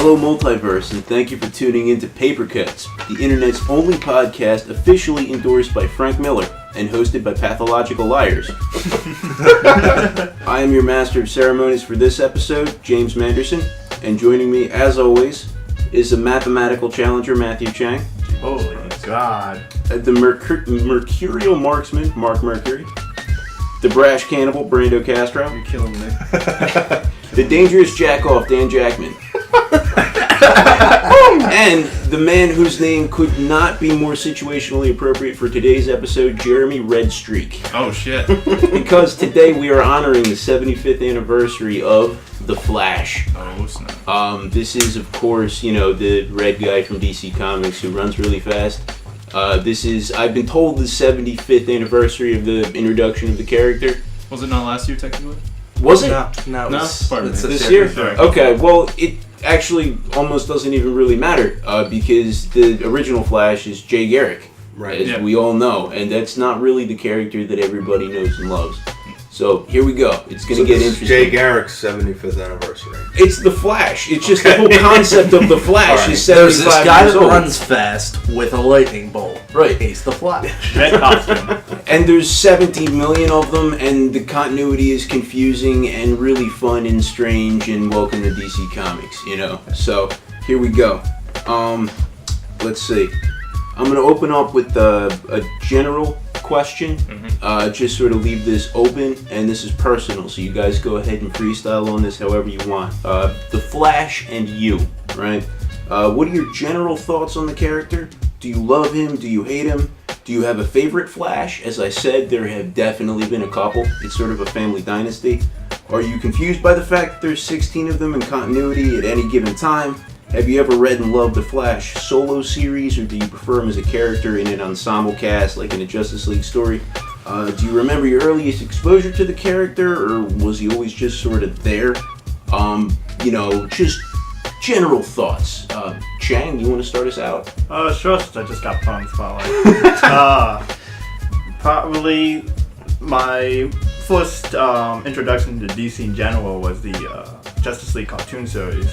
Hello Multiverse, and thank you for tuning in to Paper Cuts, the internet's only podcast officially endorsed by Frank Miller and hosted by pathological liars. I am your master of ceremonies for this episode, James Manderson, and joining me, as always, is the mathematical challenger, Matthew Chang. Holy God. The mercurial marksman, Mark Mercury. The brash cannibal, Brando Castro. You're killing me. The dangerous jack-off, Dan Jackman. And the man whose name could not be more situationally appropriate for today's episode, Jeremy Red Streak. Oh, shit. Because today we are honoring the 75th anniversary of The Flash. Oh, snap. This is, of course, the red guy from DC Comics who runs really fast. This is, I've been told, the 75th anniversary of the introduction of the character. Was it not last year, technically? Was it? No, It's this year? Okay, well, it actually almost doesn't even really matter because the original Flash is Jay Garrick, as we all know, and that's not really the character that everybody knows and loves. So here we go. It's going to get interesting. Jay Garrick's 75th anniversary. It's the Flash. It's just the whole concept of the Flash is 75 There's this guy years that old. runs fast with a lightning bolt. Right. He's the Flash. Red costume. And there's 70 million of them, and the continuity is confusing and really fun and strange, and welcome to DC Comics, So, here we go. Let's see. I'm going to open up with a general question. Just sort of leave this open, and this is personal, so you guys go ahead and freestyle on this however you want. The Flash and you, right? What are your general thoughts on the character? Do you love him? Do you hate him? Do you have a favorite Flash? As I said, there have definitely been a couple. It's sort of a family dynasty. Are you confused by the fact that there's 16 of them in continuity at any given time? Have you ever read and loved the Flash solo series, or do you prefer him as a character in an ensemble cast, like in a Justice League story? Do you remember your earliest exposure to the character, or was he always just sort of there? Just general thoughts. Chang, you want to start us out? Sure, since I just got put on the spotlight. Probably my first introduction to DC in general was the Justice League cartoon series.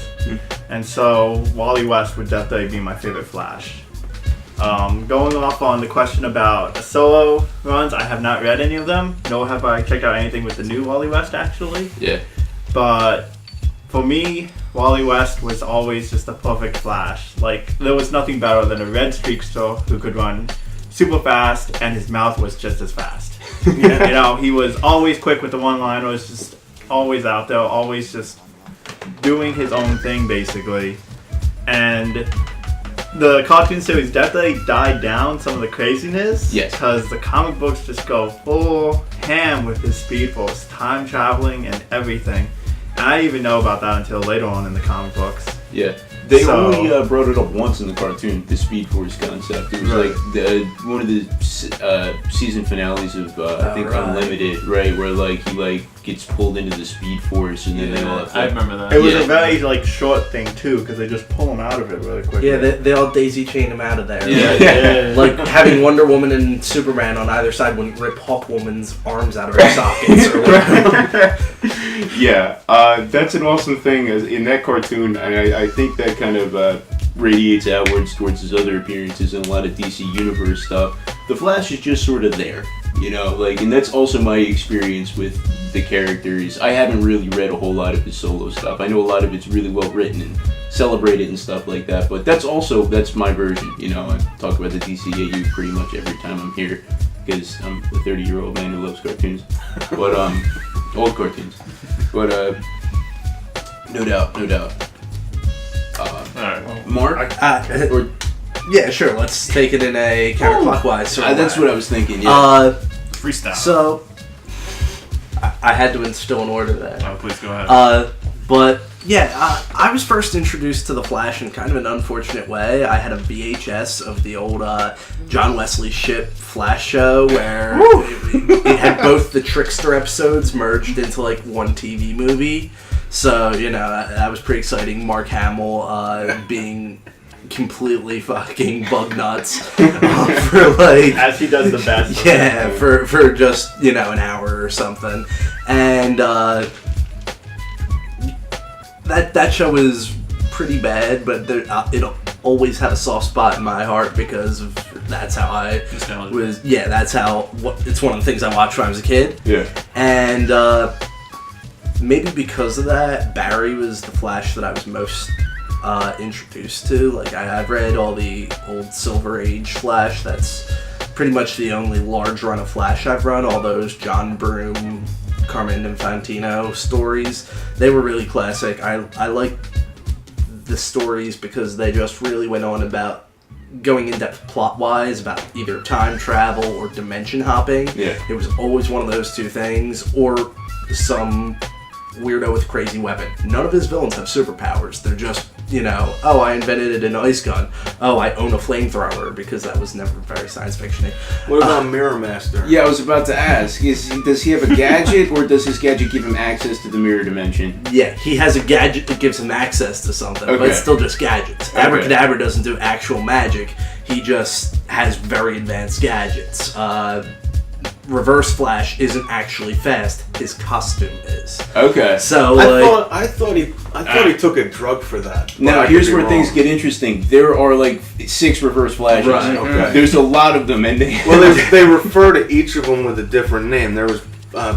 And so Wally West would definitely be my favorite Flash. Going off on the question about solo runs, I have not read any of them, nor have I checked out anything with the new Wally West actually. Yeah. But for me, Wally West was always just a perfect Flash. Like, there was nothing better than a red streakster who could run super fast, and his mouth was just as fast. He was always quick with the one-liners, just always out there, always just doing his own thing, basically. And the cartoon series definitely died down some of the craziness. Yes. Because the comic books just go full ham with his SPEEDFORCE, time traveling and everything. And I didn't even know about that until later on in the comic books. Yeah. They only brought it up once in the cartoon, the SPEEDFORCE concept. It was like one of the season finales of I think Unlimited, right? Where he gets pulled into the SPEEDFORCE, and then they all have. I remember that. It was a very short thing too, because they just pull him out of it really quickly. Yeah, they all daisy chain him out of there. Yeah. Like having Wonder Woman and Superman on either side wouldn't rip Hawk Woman's arms out of her sockets or whatever. Yeah, that's an awesome thing in that cartoon, and I think that kind of radiates outwards towards his other appearances in a lot of DC Universe stuff. The Flash is just sort of there, and that's also my experience with the characters. I haven't really read a whole lot of his solo stuff. I know a lot of it's really well written and celebrated and stuff like that, but that's my version. I talk about the DCAU pretty much every time I'm here, because I'm a 30-year-old man who loves cartoons, but old cartoons. But no doubt. Alright. Mark? Yeah, sure. Let's take it in a counterclockwise sort of that's way. what I was thinking, yeah. Freestyle. So, I had to instill an order there. Oh, please go ahead. But, yeah, I was first introduced to The Flash in kind of an unfortunate way. I had a VHS of the old John Wesley Shipp Flash show where it had both the Trickster episodes merged into, one TV movie. So, that was pretty exciting. Mark Hamill being completely fucking bug nuts for as he does the best. Yeah, for just an hour or something, and that show was pretty bad, but it'll always have a soft spot in my heart because that's how I Nostalgia. was. Yeah, that's how. It's one of the things I watched when I was a kid. Yeah. And maybe because of that, Barry was the Flash that I was most introduced to. Like I've read all the old Silver Age Flash. That's pretty much the only large run of Flash I've run. All those John Broome, Carmine Infantino stories, they were really classic. I like the stories because they just really went on about going in depth plot wise about either time travel or dimension hopping. Yeah. It was always one of those two things, or some weirdo with a crazy weapon. None of his villains have superpowers. They're just, oh, I invented an ice gun. Oh, I own a flamethrower, because that was never very science fiction-y. What about Mirror Master? Yeah, I was about to ask. Does he have a gadget, or does his gadget give him access to the mirror dimension? Yeah, he has a gadget that gives him access to something, but Okay. it's still just gadgets. Okay. Abracadabra doesn't do actual magic. He just has very advanced gadgets. Reverse Flash isn't actually fast. His costume is. Okay. So, I thought he took a drug for that. But Now, I could here's be where wrong. things get interesting. There are like 6 Reverse Flashes. Right. Okay. There's a lot of them, and they Well, they refer to each of them with a different name. There was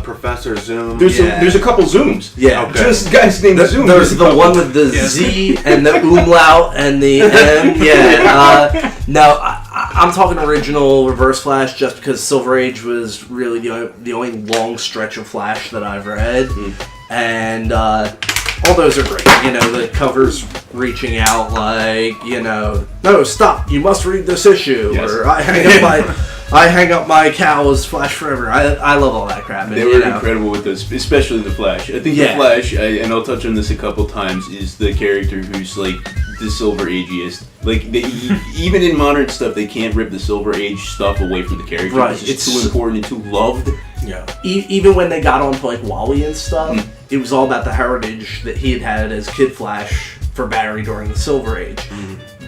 Professor Zoom. there's a couple Zooms. yeah. Okay. Just guys named Zoom. There's the one with the Yes. Z and the umlaut and the M. Yeah. No, I'm talking original Reverse Flash just because Silver Age was really the only long stretch of Flash that I've read. And all those are great. The covers reaching out like, no, stop, you must read this issue. Yes. Or I hang up my cows, Flash forever. I love all that crap. And, They were incredible with those, especially the Flash. I think Yeah. the Flash, and I'll touch on this a couple times, is the character who's like the Silver Ageiest. Like even in modern stuff, they can't rip the Silver Age stuff away from the character. Right. It's It's- too important and too loved. Yeah. Even when they got onto like Wally and stuff, it was all about the heritage that he had as Kid Flash for Barry during the Silver Age.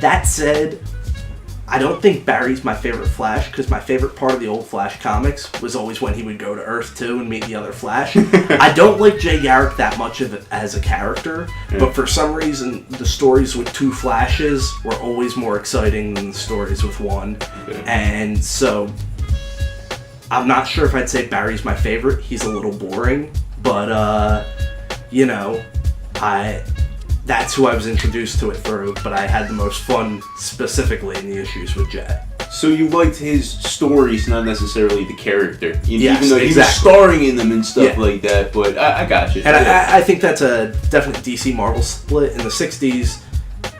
That said, I don't think Barry's my favorite Flash, because my favorite part of the old Flash comics was always when he would go to Earth 2 and meet the other Flash. I don't like Jay Garrick that much of it as a character, but for some reason the stories with 2 Flashes were always more exciting than the stories with 1. Okay. And so I'm not sure if I'd say Barry's my favorite. He's a little boring, but that's who I was introduced to it through, but I had the most fun specifically in the issues with Jay. So you liked his stories, not necessarily the character. Yes, even though he was exactly. starring in them and stuff Yeah. like that. But I got you. And Yeah. I think that's a definite DC Marvel split. In the 60s,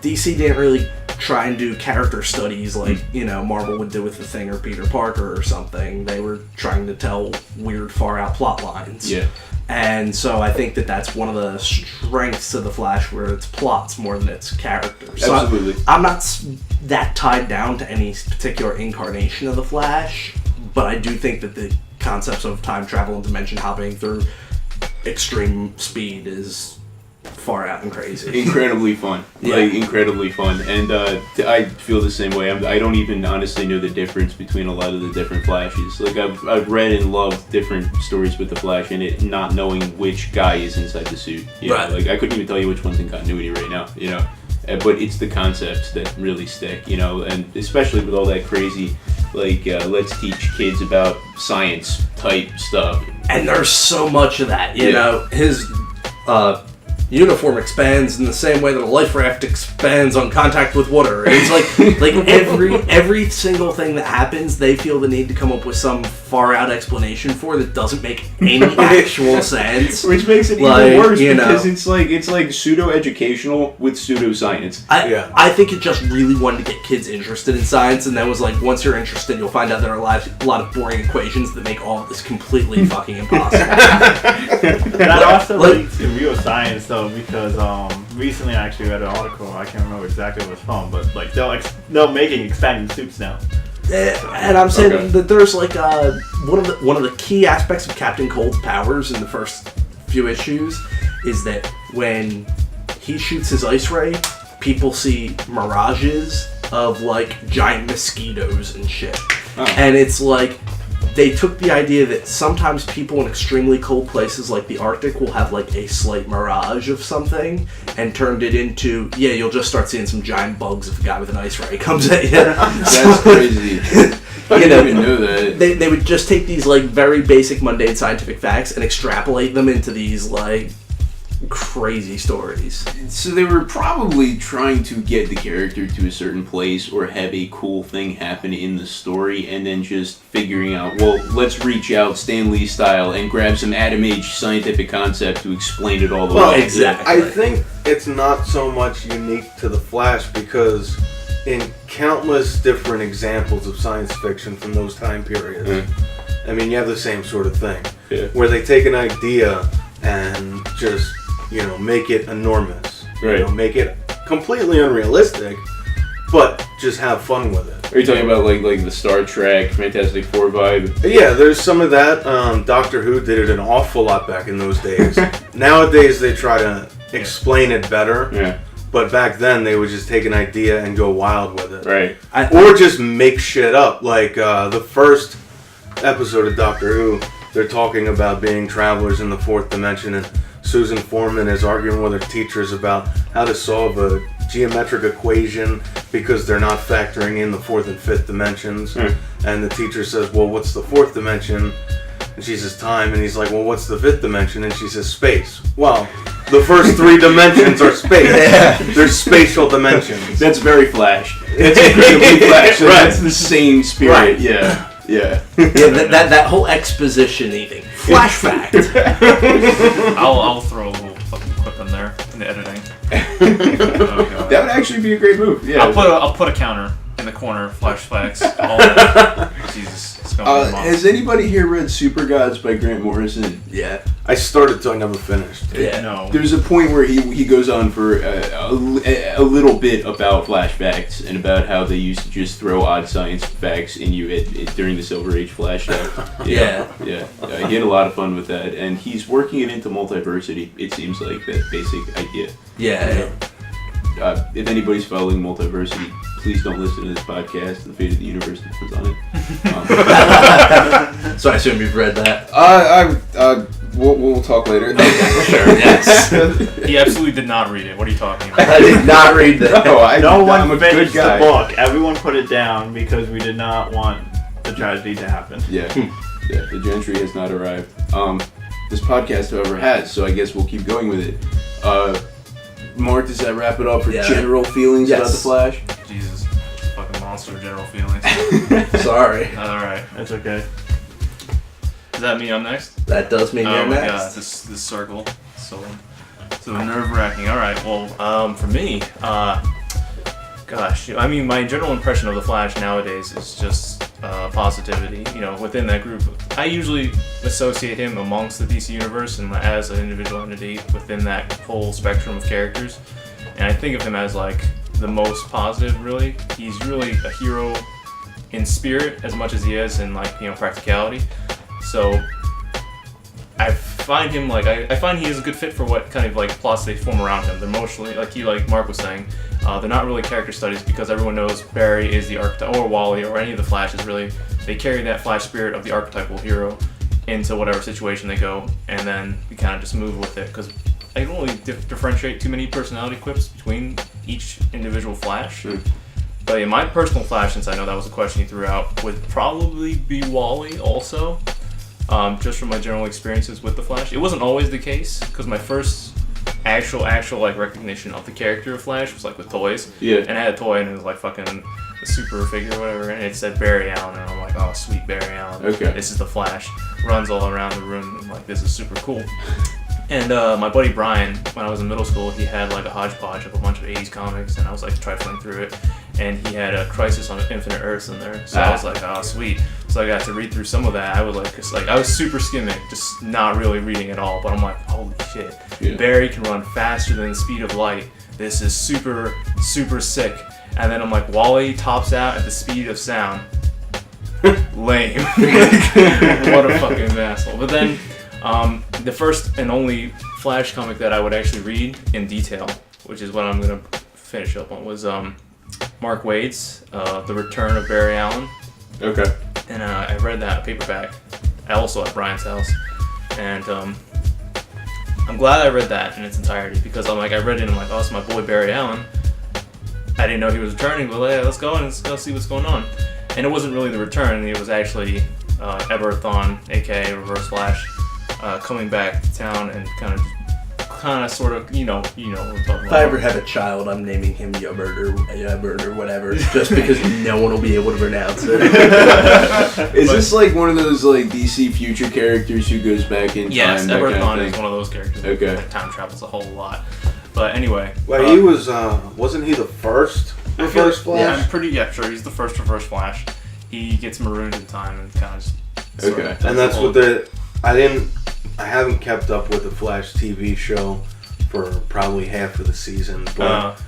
DC didn't really try and do character studies like, Marvel would do with The Thing or Peter Parker or something. They were trying to tell weird, far-out plot lines. Yeah. And so I think that that's one of the strengths of the Flash, where it's plots more than it's characters. So Absolutely. I'm not that tied down to any particular incarnation of the Flash, but I do think that the concepts of time travel and dimension hopping through extreme speed is far out and crazy. Incredibly fun. Yeah. Like, incredibly fun. And I feel the same way. I don't even honestly know the difference between a lot of the different Flashes. Like, I've read and loved different stories with the Flash in it, not knowing which guy is inside the suit. Right. Like, I couldn't even tell you which one's in continuity right now, But it's the concepts that really stick, and especially with all that crazy, like, let's teach kids about science type stuff. And there's so much of that, Yeah. His uniform expands in the same way that a life raft expands on contact with water. It's like every single thing that happens, they feel the need to come up with some far out explanation for that doesn't make any actual sense. Which makes it Like, even worse you because know. it's like pseudo educational with pseudo science. I think it just really wanted to get kids interested in science, and that was like, once you're interested, you'll find out there are a lot of boring equations that make all of this completely fucking impossible. That also Like- leads to real science though, because recently I actually read an article. I can't remember exactly what it's from, but like they're making expanding suits now. And I'm saying Okay. that there's like one of the key aspects of Captain Cold's powers in the first few issues is that when he shoots his ice ray, people see mirages of like giant mosquitoes and shit. Oh. And it's like, they took the idea that sometimes people in extremely cold places like the Arctic will have like a slight mirage of something, and turned it into, you'll just start seeing some giant bugs if a guy with an ice ray comes at you. That's crazy. I didn't even know that. They would just take these like very basic mundane scientific facts and extrapolate them into these like crazy stories. So they were probably trying to get the character to a certain place or have a cool thing happen in the story, and then just figuring out, well, let's reach out Stan Lee style and grab some Atom Age scientific concept to explain it all the way. Exactly. I think it's not so much unique to the Flash because in countless different examples of science fiction from those time periods, I mean, you have the same sort of thing, where they take an idea and just, make it enormous. Right. Make it completely unrealistic, but just have fun with it. Are you talking about like the Star Trek, Fantastic Four vibe? Yeah, there's some of that. Doctor Who did it an awful lot back in those days. Nowadays, they try to explain it better. Yeah. But back then, they would just take an idea and go wild with it. Right. Or just make shit up. Like the first episode of Doctor Who, they're talking about being travelers in the fourth dimension, and Susan Foreman is arguing with her teachers about how to solve a geometric equation because they're not factoring in the fourth and fifth dimensions. And the teacher says, well, what's the fourth dimension? And she says time, and he's like, well, what's the fifth dimension? And she says space. Well, the first three dimensions are space. There's spatial dimensions. That's very Flash. That's incredibly Flash. So Right. That's the same spirit. Right. Yeah. That whole exposition eating. Flash fact. I'll throw a little fucking clip in there in the editing. Oh, God. That would actually be a great move. Yeah. I'll put a counter in the corner. Flash facts. All that. Jesus, it's going to be Has anybody here read Super Gods by Grant Morrison? Yeah. I started till I never finished. Yeah. No. There's a point where he goes on for a little bit about flashbacks and about how they used to just throw odd science facts in you during the Silver Age Flash show. Yeah. He had a lot of fun with that, and he's working it into multiversity. It seems like that basic idea. Yeah. If anybody's following multiversity, please don't listen to this podcast. The fate of the universe depends on it. So I assume you've read that. We'll talk later. Sure. Yes. He absolutely did not read it. What are you talking about? I did not read that. No, No I'm a one good finished the guy. book. Everyone put it down because we did not want the tragedy to happen. Yeah, the gentry has not arrived. This podcast, however, has, so I guess we'll keep going with it. Mark, does that wrap it up for general feelings about the Flash? Jesus, fucking monster general feelings. Sorry. Alright. That's okay. Does that mean I'm next? That does mean you're Oh my next. god, this circle. So nerve wracking. Alright, well, for me, gosh, I mean, my general impression of the Flash nowadays is just positivity. Within that group, I usually associate him amongst the DC universe and as an individual entity within that whole spectrum of characters. And I think of him as like the most positive. Really, he's really a hero in spirit as much as he is in practicality. So I find him I find he is a good fit for what kind of plots they form around him. They're mostly like Mark was saying, they're not really character studies because everyone knows Barry is the archetype, or Wally, or any of the Flashes really. They carry that Flash spirit of the archetypal hero into whatever situation they go, and then we kind of just move with it because I don't really differentiate too many personality quips between each individual Flash. But yeah, my personal Flash, since I know that was a question you threw out, would probably be Wally also. Just from my general experiences with the Flash. It wasn't always the case, because my first actual recognition of the character of Flash was with toys. Yeah. And I had a toy and it was fucking a super figure or whatever, and it said Barry Allen, and I'm like, oh sweet, Barry Allen. Okay. This is the Flash. Runs all around the room, and I'm like, this is super cool. And my buddy Brian, when I was in middle school, he had a hodgepodge of a bunch of 80s comics, and I was trifling through it, and he had a Crisis on Infinite Earths in there. So I was like, oh sweet. So I got to read through some of that. I was I was super skimming, just not really reading at all. But I'm like, holy shit, Barry can run faster than the speed of light. This is super, super sick. And then I'm like, Wally tops out at the speed of sound. Lame. What a fucking asshole. But then, the first and only Flash comic that I would actually read in detail, which is what I'm gonna finish up on, was Mark Waid's The Return of Barry Allen. Okay. And I read that paperback, also at Brian's house, and I'm glad I read that in its entirety because I read it and I'm like, oh, it's my boy Barry Allen. I didn't know he was returning, but hey, let's go and let's go see what's going on. And it wasn't really the return; it was actually Eberhard Thawne, aka Reverse Flash, coming back to town and kind of sort of, you know what we're talking about. If I ever had a child, I'm naming him Yubert or whatever, just because no one will be able to pronounce it. Is this like one of those like DC future characters who goes back in time? Yes, Eberhard Thawne is one of those characters. Okay. That time travels a whole lot. But anyway. Well, he was, wasn't he the first Reverse Flash? Yeah, I'm pretty sure he's the first Reverse Flash. He gets marooned in time and kind of just... Okay. And that's what I haven't kept up with the Flash TV show for probably half of the season, but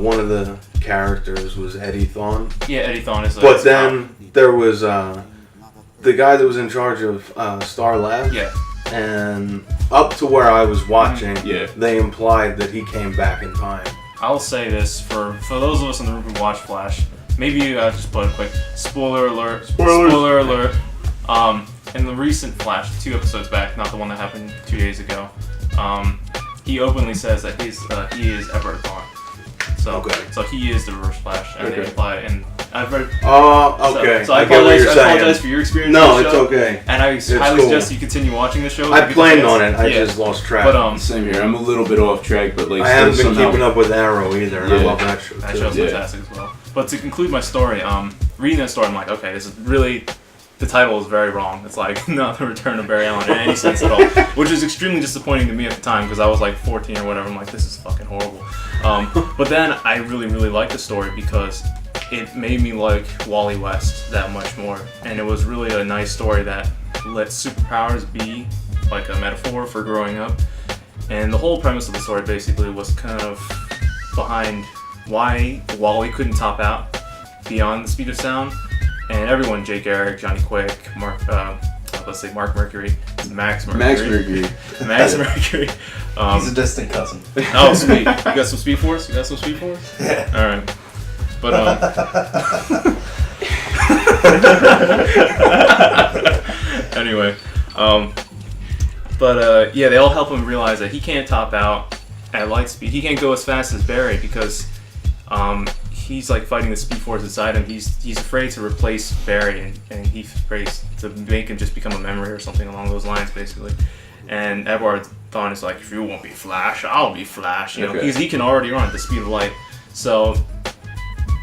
one of the characters was Eddie Thawne. Yeah, Eddie Thawne is. But then there was the guy that was in charge of Star Labs. Yeah. And up to where I was watching, they implied that he came back in time. I'll say this for those of us in the room who watch Flash. Maybe I'll just put a quick spoiler alert. Spoiler alert. In the recent Flash, 2 episodes back, not the one that happened 2 days ago, he openly says that he is Eberhard Thawne. So he is the Reverse Flash, and they imply, and I've read. Oh, okay. So I apologize for your experience. No, with the it's show, okay. And I highly suggest you continue watching the show. I planned on it. I just lost track. But same here. I'm a little bit off track, but like I haven't been keeping up with Arrow either, and I love that show too. That show's fantastic as well. But to conclude my story, reading that story, I'm like, okay, this is really. The title is very wrong. It's like not the return of Barry Allen in any sense at all, which is extremely disappointing to me at the time because I was like 14 or whatever. I'm like, this is fucking horrible. But then I really, really liked the story because it made me like Wally West that much more, and it was really a nice story that let superpowers be like a metaphor for growing up. And the whole premise of the story basically was kind of behind why Wally couldn't top out beyond the speed of sound. And everyone, Jay Garrick, Johnny Quick, Mark Mercury, Max Mercury. Max Mercury. He's a distant cousin. Oh, sweet. You got some Speed Force? Yeah. Alright. But, anyway. Yeah, they all help him realize that he can't top out at light speed. He can't go as fast as Barry because, he's like fighting the Speed Force inside him. He's afraid to replace Barry, and he's afraid to make him just become a memory or something along those lines, basically. And Eberhard Thawne is like, if you won't be Flash, I'll be Flash. You know, because he can already run at the speed of light. So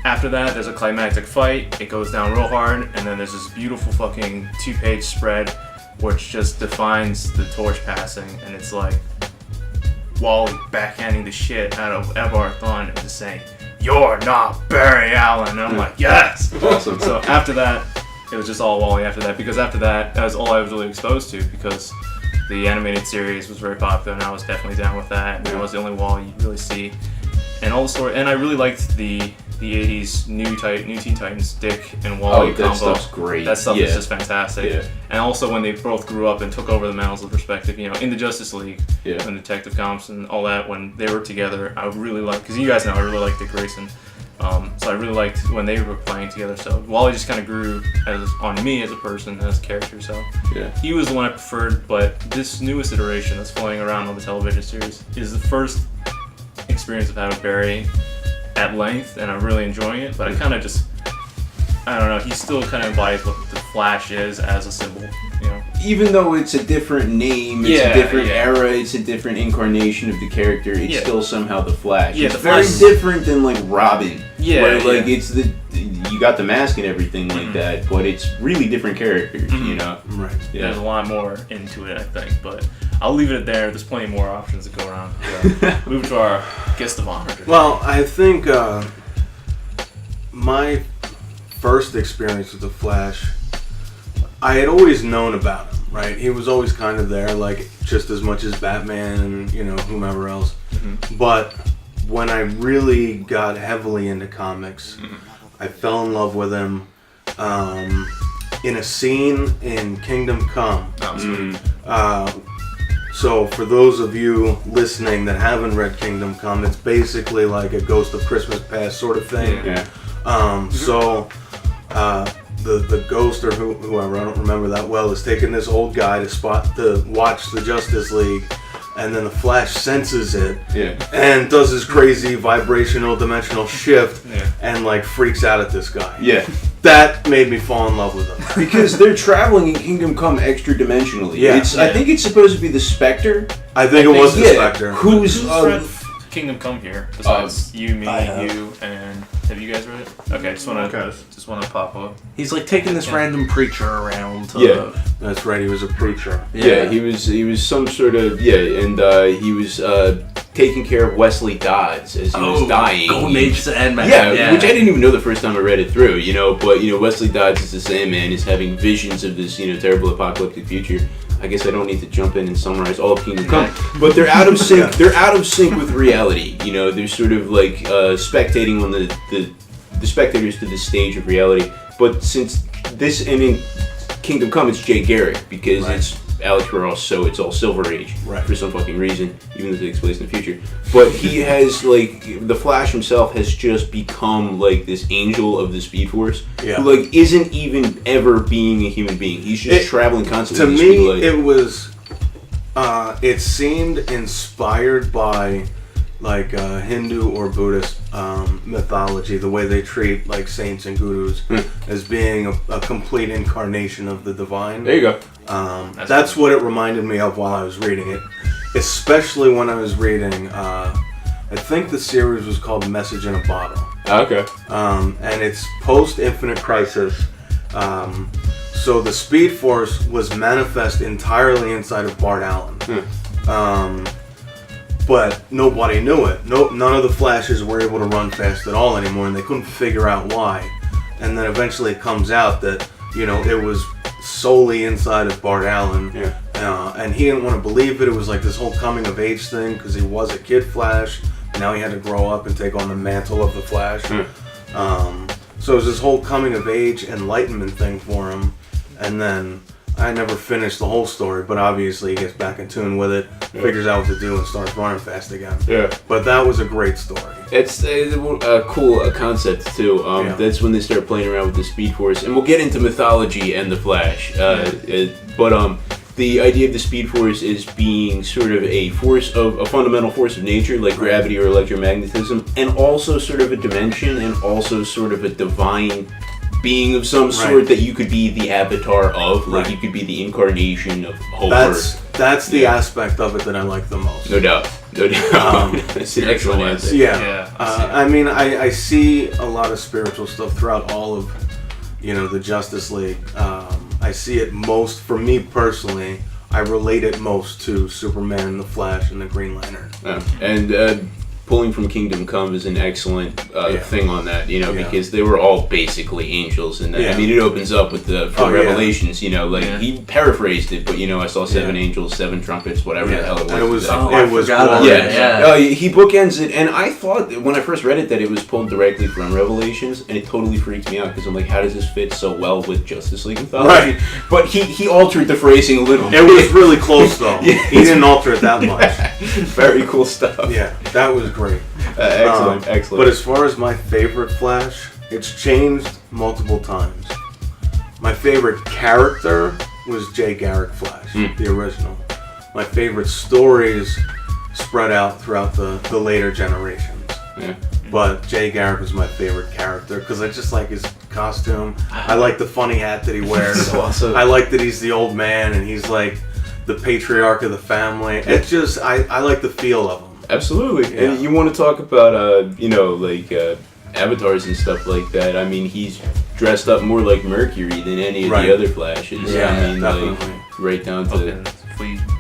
after that, there's a climactic fight. It goes down real hard, and then there's this beautiful fucking 2-page spread, which just defines the torch passing, and it's like Wally backhanding the shit out of Eberhard Thawne and just saying, "You're not Barry Allen." And I'm like, yes! Awesome. So after that, it was just all Wally after that, because after that, that was all I was really exposed to, because the animated series was very popular, and I was definitely down with that, and that was the only Wally you really see. And all the story, and I really liked the 80s new Teen Titans, Dick and Wally combo. That stuff's great. That stuff is just fantastic. Yeah. And also when they both grew up and took over the mantles of perspective, you know, in the Justice League, and Detective Comics and all that, when they were together, I really liked, because you guys know I really like Dick Grayson. So I really liked when they were playing together. So Wally just kind of grew on me as a person, as a character. So he was the one I preferred. But this newest iteration that's flying around on the television series is the first experience of having Barry at length, and I'm really enjoying it. But I kind of just, I don't know, he still kind of embodies what the Flash is as a symbol, you know. Even though it's a different name, it's a different era, it's a different incarnation of the character, it's still somehow the Flash. Yeah, it's the very Flash different than like Robin. Where like it's you got the mask and everything like that, but it's really different characters, you know. Right. Yeah. There's a lot more into it, I think, but I'll leave it there. There's plenty more options to go around. Move to our guest of honor. Well, I think my first experience with the Flash, I had always known about him, right? He was always kind of there, like just as much as Batman and, you know, whomever else. But when I really got heavily into comics, I fell in love with him in a scene in Kingdom Come. So for those of you listening that haven't read Kingdom Come, it's basically like a Ghost of Christmas Past sort of thing. Yeah. So the ghost or whoever, I don't remember that well, is taking this old guy to watch the Justice League, and then the Flash senses it and does his crazy vibrational dimensional shift and like freaks out at this guy. Yeah. That made me fall in love with him. Because they're traveling in Kingdom Come extra dimensionally. Yeah. I think it's supposed to be the Spectre. I think it was the Spectre. Who's read Kingdom Come here? Besides you, me, you, and have you guys read it? Okay, just wanna pop up. He's like taking this random preacher around. That's right. He was a preacher. Yeah, he was some sort of and he was taking care of Wesley Dodds as he was dying. Golden Age Sandman. Yeah, which I didn't even know the first time I read it through. But Wesley Dodds is the Sandman, is having visions of this terrible apocalyptic future. I guess I don't need to jump in and summarize all of Kingdom Come, but they're out of sync. They're out of sync with reality. They're sort of like spectating on the spectators to the stage of reality. But since this and in Kingdom Come, it's Jay Garrick because it's Alex Ross, so it's all Silver Age for some fucking reason, even though it takes place in the future. But he has the Flash himself has just become like this angel of the Speed Force, who isn't even ever being a human being. He's just traveling constantly. To me, it was, it seemed inspired by Hindu or Buddhist mythology, the way they treat saints and gurus as being a complete incarnation of the divine. There you go. That's what it reminded me of while I was reading it, especially when I was reading, I think the series was called Message in a Bottle. Okay. And it's post-Infinite Crisis. So the Speed Force was manifest entirely inside of Bart Allen. But nobody knew it. None of the Flashes were able to run fast at all anymore, and they couldn't figure out why. And then eventually it comes out that, it was solely inside of Bart Allen. And he didn't want to believe it. It was like this whole coming of age thing because he was a kid Flash. And now he had to grow up and take on the mantle of the Flash. So it was this whole coming of age enlightenment thing for him. And then I never finished the whole story, but obviously he gets back in tune with it, figures out what to do, and starts running fast again. Yeah. But that was a great story. It's a cool concept, too. That's when they start playing around with the Speed Force. And we'll get into Mythology and the Flash. But the idea of the Speed Force is being sort of a fundamental force of nature, like gravity or electromagnetism, and also sort of a dimension, and also sort of a divine being of some sort that you could be the avatar of, you could be the incarnation of hope. That's the aspect of it that I like the most. No doubt. That's an excellent answer. I mean, I see a lot of spiritual stuff throughout all of, the Justice League. I see it most, for me personally, I relate it most to Superman, the Flash, and the Green Lantern. And pulling from Kingdom Come is an excellent thing on that, because they were all basically angels in that. I mean, it opens up with the Revelations, he paraphrased it, but I saw 7 angels, 7 trumpets, whatever the hell it was. And it was he bookends it, and I thought that when I first read it that it was pulled directly from Revelations, and it totally freaked me out because I'm like, how does this fit so well with Justice League mythology? But he altered the phrasing a little bit. It was really close though. He didn't alter it that much. Very cool stuff. Yeah, that was great. Excellent. But as far as my favorite Flash, it's changed multiple times. My favorite character was Jay Garrick Flash, the original. My favorite stories spread out throughout the later generations. Yeah. But Jay Garrick was my favorite character because I just like his costume. I like the funny hat that he wears. So awesome. I like that he's the old man and he's like the patriarch of the family. It's just, I like the feel of him. Absolutely. Yeah. And you want to talk about, avatars and stuff like that. I mean, he's dressed up more like Mercury than any of the other Flashes. Yeah, I mean, definitely. Right down to...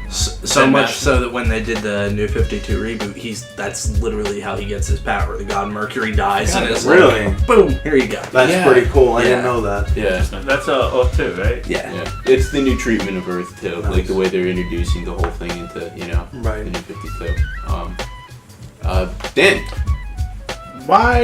So much so that when they did the New 52 reboot, that's literally how he gets his power. The god Mercury dies and it's like, boom, here you go. That's pretty cool. I didn't know that. Yeah. That's Earth 2, right? Yeah. It's the new treatment of Earth too. Nice. Like the way they're introducing the whole thing into, the New 52. Dan. My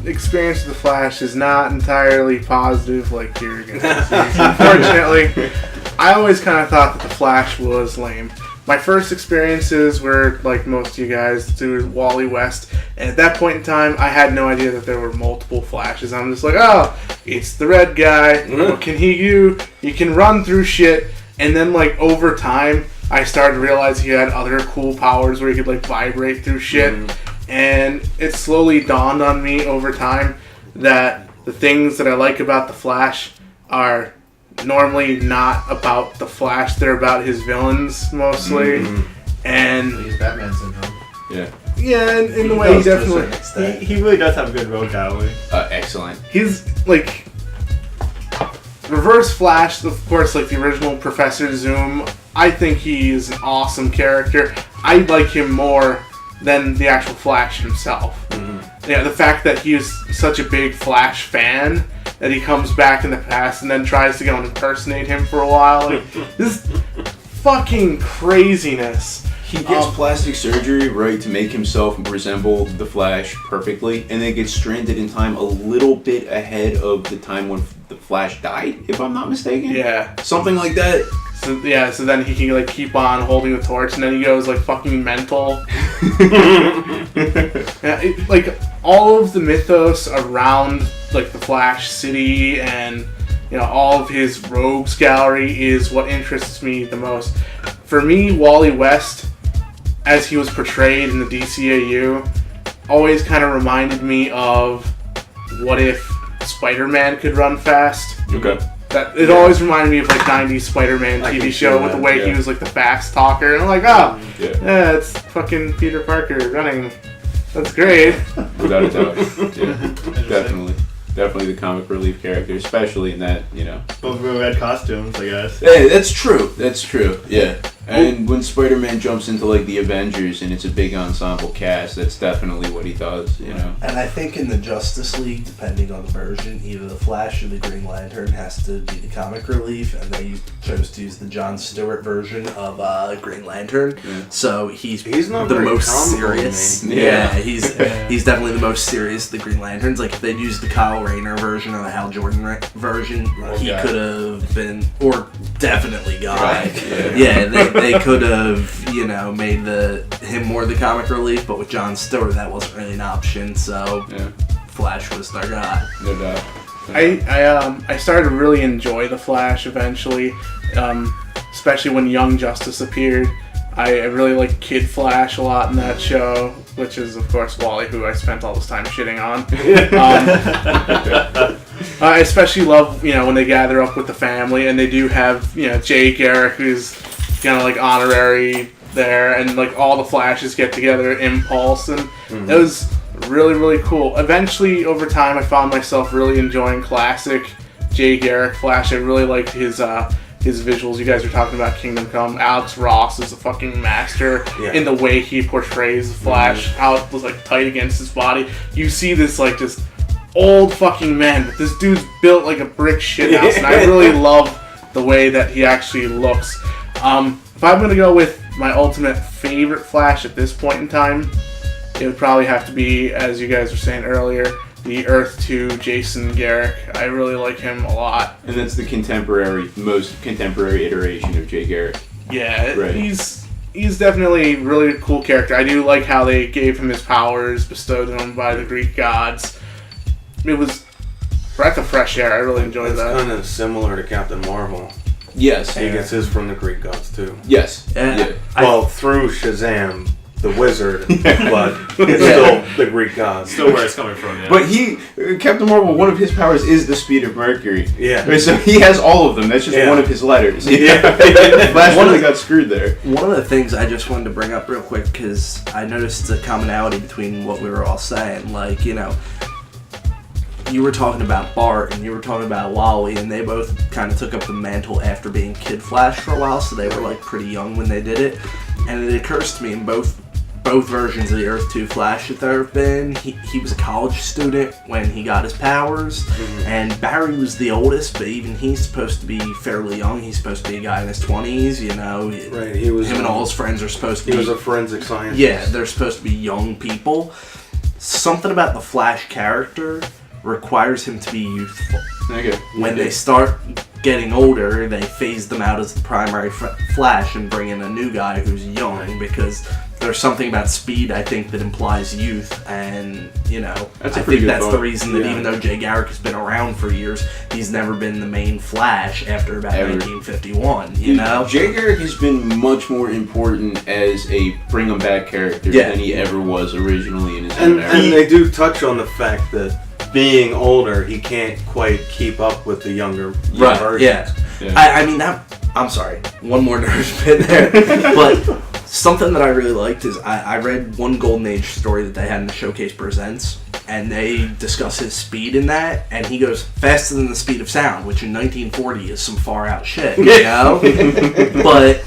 experience with the Flash is not entirely positive like you're going to see. Unfortunately, I always kind of thought that the Flash was lame. my first experiences were, like most of you guys, through Wally West. And at that point in time, I had no idea that there were multiple Flashes. I'm just like, oh, it's the red guy. What can he do? He can run through shit. And then, like, over time, I started to realize he had other cool powers where he could, like, vibrate through shit. And it slowly dawned on me over time that the things that I like about the Flash are normally not about the Flash. They're about his villains, mostly. And He's Batman syndrome. yeah, in the way he definitely... He really does have a good road gallery. Excellent. He's, like... Reverse Flash, of course, like the original Professor Zoom, I think he is an awesome character. I like him more than the actual Flash himself. Yeah, the fact that he is such a big Flash fan that he comes back in the past and then tries to go and impersonate him for a while. Like, this fucking craziness. He gets plastic surgery, right, to make himself resemble the Flash perfectly, and then gets stranded in time a little bit ahead of the time when the Flash died, if I'm not mistaken. Yeah. Something like that. So then he can, like, keep on holding the torch, and then he goes, like, fucking mental. Yeah, like, all of the mythos around, like, the Flash City and, you know, all of his rogues gallery is what interests me the most. For me, Wally West, as he was portrayed in the DCAU, always kind of reminded me of what if Spider-Man could run fast. Okay. It always reminded me of, like, 90s Spider-Man TV show with the way he was, like, the fast talker. And I'm like, oh, yeah, it's fucking Peter Parker running. That's great. Without a doubt. Yeah, definitely. Definitely the comic relief character, especially in that, you know. Both real red costumes, I guess. Hey, that's true. That's true. Yeah. And when Spider-Man jumps into, like, the Avengers and it's a big ensemble cast, that's definitely what he does, you know. And I think in the Justice League, depending on the version, either the Flash or the Green Lantern has to be the comic relief, and they chose to use the Jon Stewart version of Green Lantern. Yeah. So he's not the very most comical, serious. man. Yeah, he's definitely the most serious of the Green Lanterns. Like, if they'd used the Kyle Rayner version or the Hal Jordan version, he could have been, or definitely Guy. Right. Yeah, they could have, you know, made him more the comic relief, but with Jon Stewart, that wasn't really an option. So Flash was their guy. No doubt. I started to really enjoy the Flash eventually, especially when Young Justice appeared. I really like Kid Flash a lot in that show, which is, of course, Wally, who I spent all this time shitting on. I especially love, you know, when they gather up with the family, and they do have, you know, Jay Garrick, who's kind of like honorary there, and like all the Flashes get together at Impulse, and it was really, really cool. Eventually, over time, I found myself really enjoying classic Jay Garrick Flash. I really liked his visuals. You guys are talking about Kingdom Come. Alex Ross is a fucking master in the way he portrays the Flash, how it was like tight against his body. You see this like just old fucking man, but this dude's built like a brick shithouse, and I really love the way that he actually looks. If I'm gonna go with my ultimate favorite Flash at this point in time, it would probably have to be, as you guys were saying earlier, the Earth 2 Jason Garrick. I really like him a lot. And that's the most contemporary iteration of Jay Garrick. Yeah, right. He's definitely a really cool character. I do like how they gave him his powers bestowed on him by the Greek gods. It was breath of fresh air. I really enjoyed that. It's kind of similar to Captain Marvel. Yes. He gets his from the Greek gods too. Yes. Yeah. Well, through Shazam, the wizard, but it's still the Greek gods. Still where it's coming from, yeah. But Captain Marvel, one of his powers is the speed of Mercury. Yeah. Right, so he has all of them. That's just one of his letters. Yeah. Flash really got screwed there. One of the things I just wanted to bring up real quick, because I noticed the commonality between what we were all saying. Like, you know, you were talking about Bart and you were talking about Wally, and they both kind of took up the mantle after being Kid Flash for a while, so they were like pretty young when they did it. And it occurs to me in both versions of the Earth 2 Flash that there have been, he was a college student when he got his powers, and Barry was the oldest, but even he's supposed to be fairly young. He's supposed to be a guy in his 20s, you know. Right, he was. Him and all his friends are supposed to be. He was a forensic scientist. Yeah, they're supposed to be young people. Something about the Flash character requires him to be youthful. Okay. When they start getting older, they phased them out as the primary Flash and bring in a new guy who's young, because there's something about speed, I think, that implies youth, and, you know, I think that's the reason that even though Jay Garrick has been around for years, he's never been the main Flash after about 1951, you know? Jay Garrick has been much more important as a bring-em-back character than he ever was originally in his own era. And they do touch on the fact that being older, he can't quite keep up with the younger versions. I mean, I'm sorry, one more nervous bit there, but something that I really liked is I read one Golden Age story that they had in the Showcase Presents, and they discuss his speed in that, and he goes faster than the speed of sound, which in 1940 is some far out shit, you know? But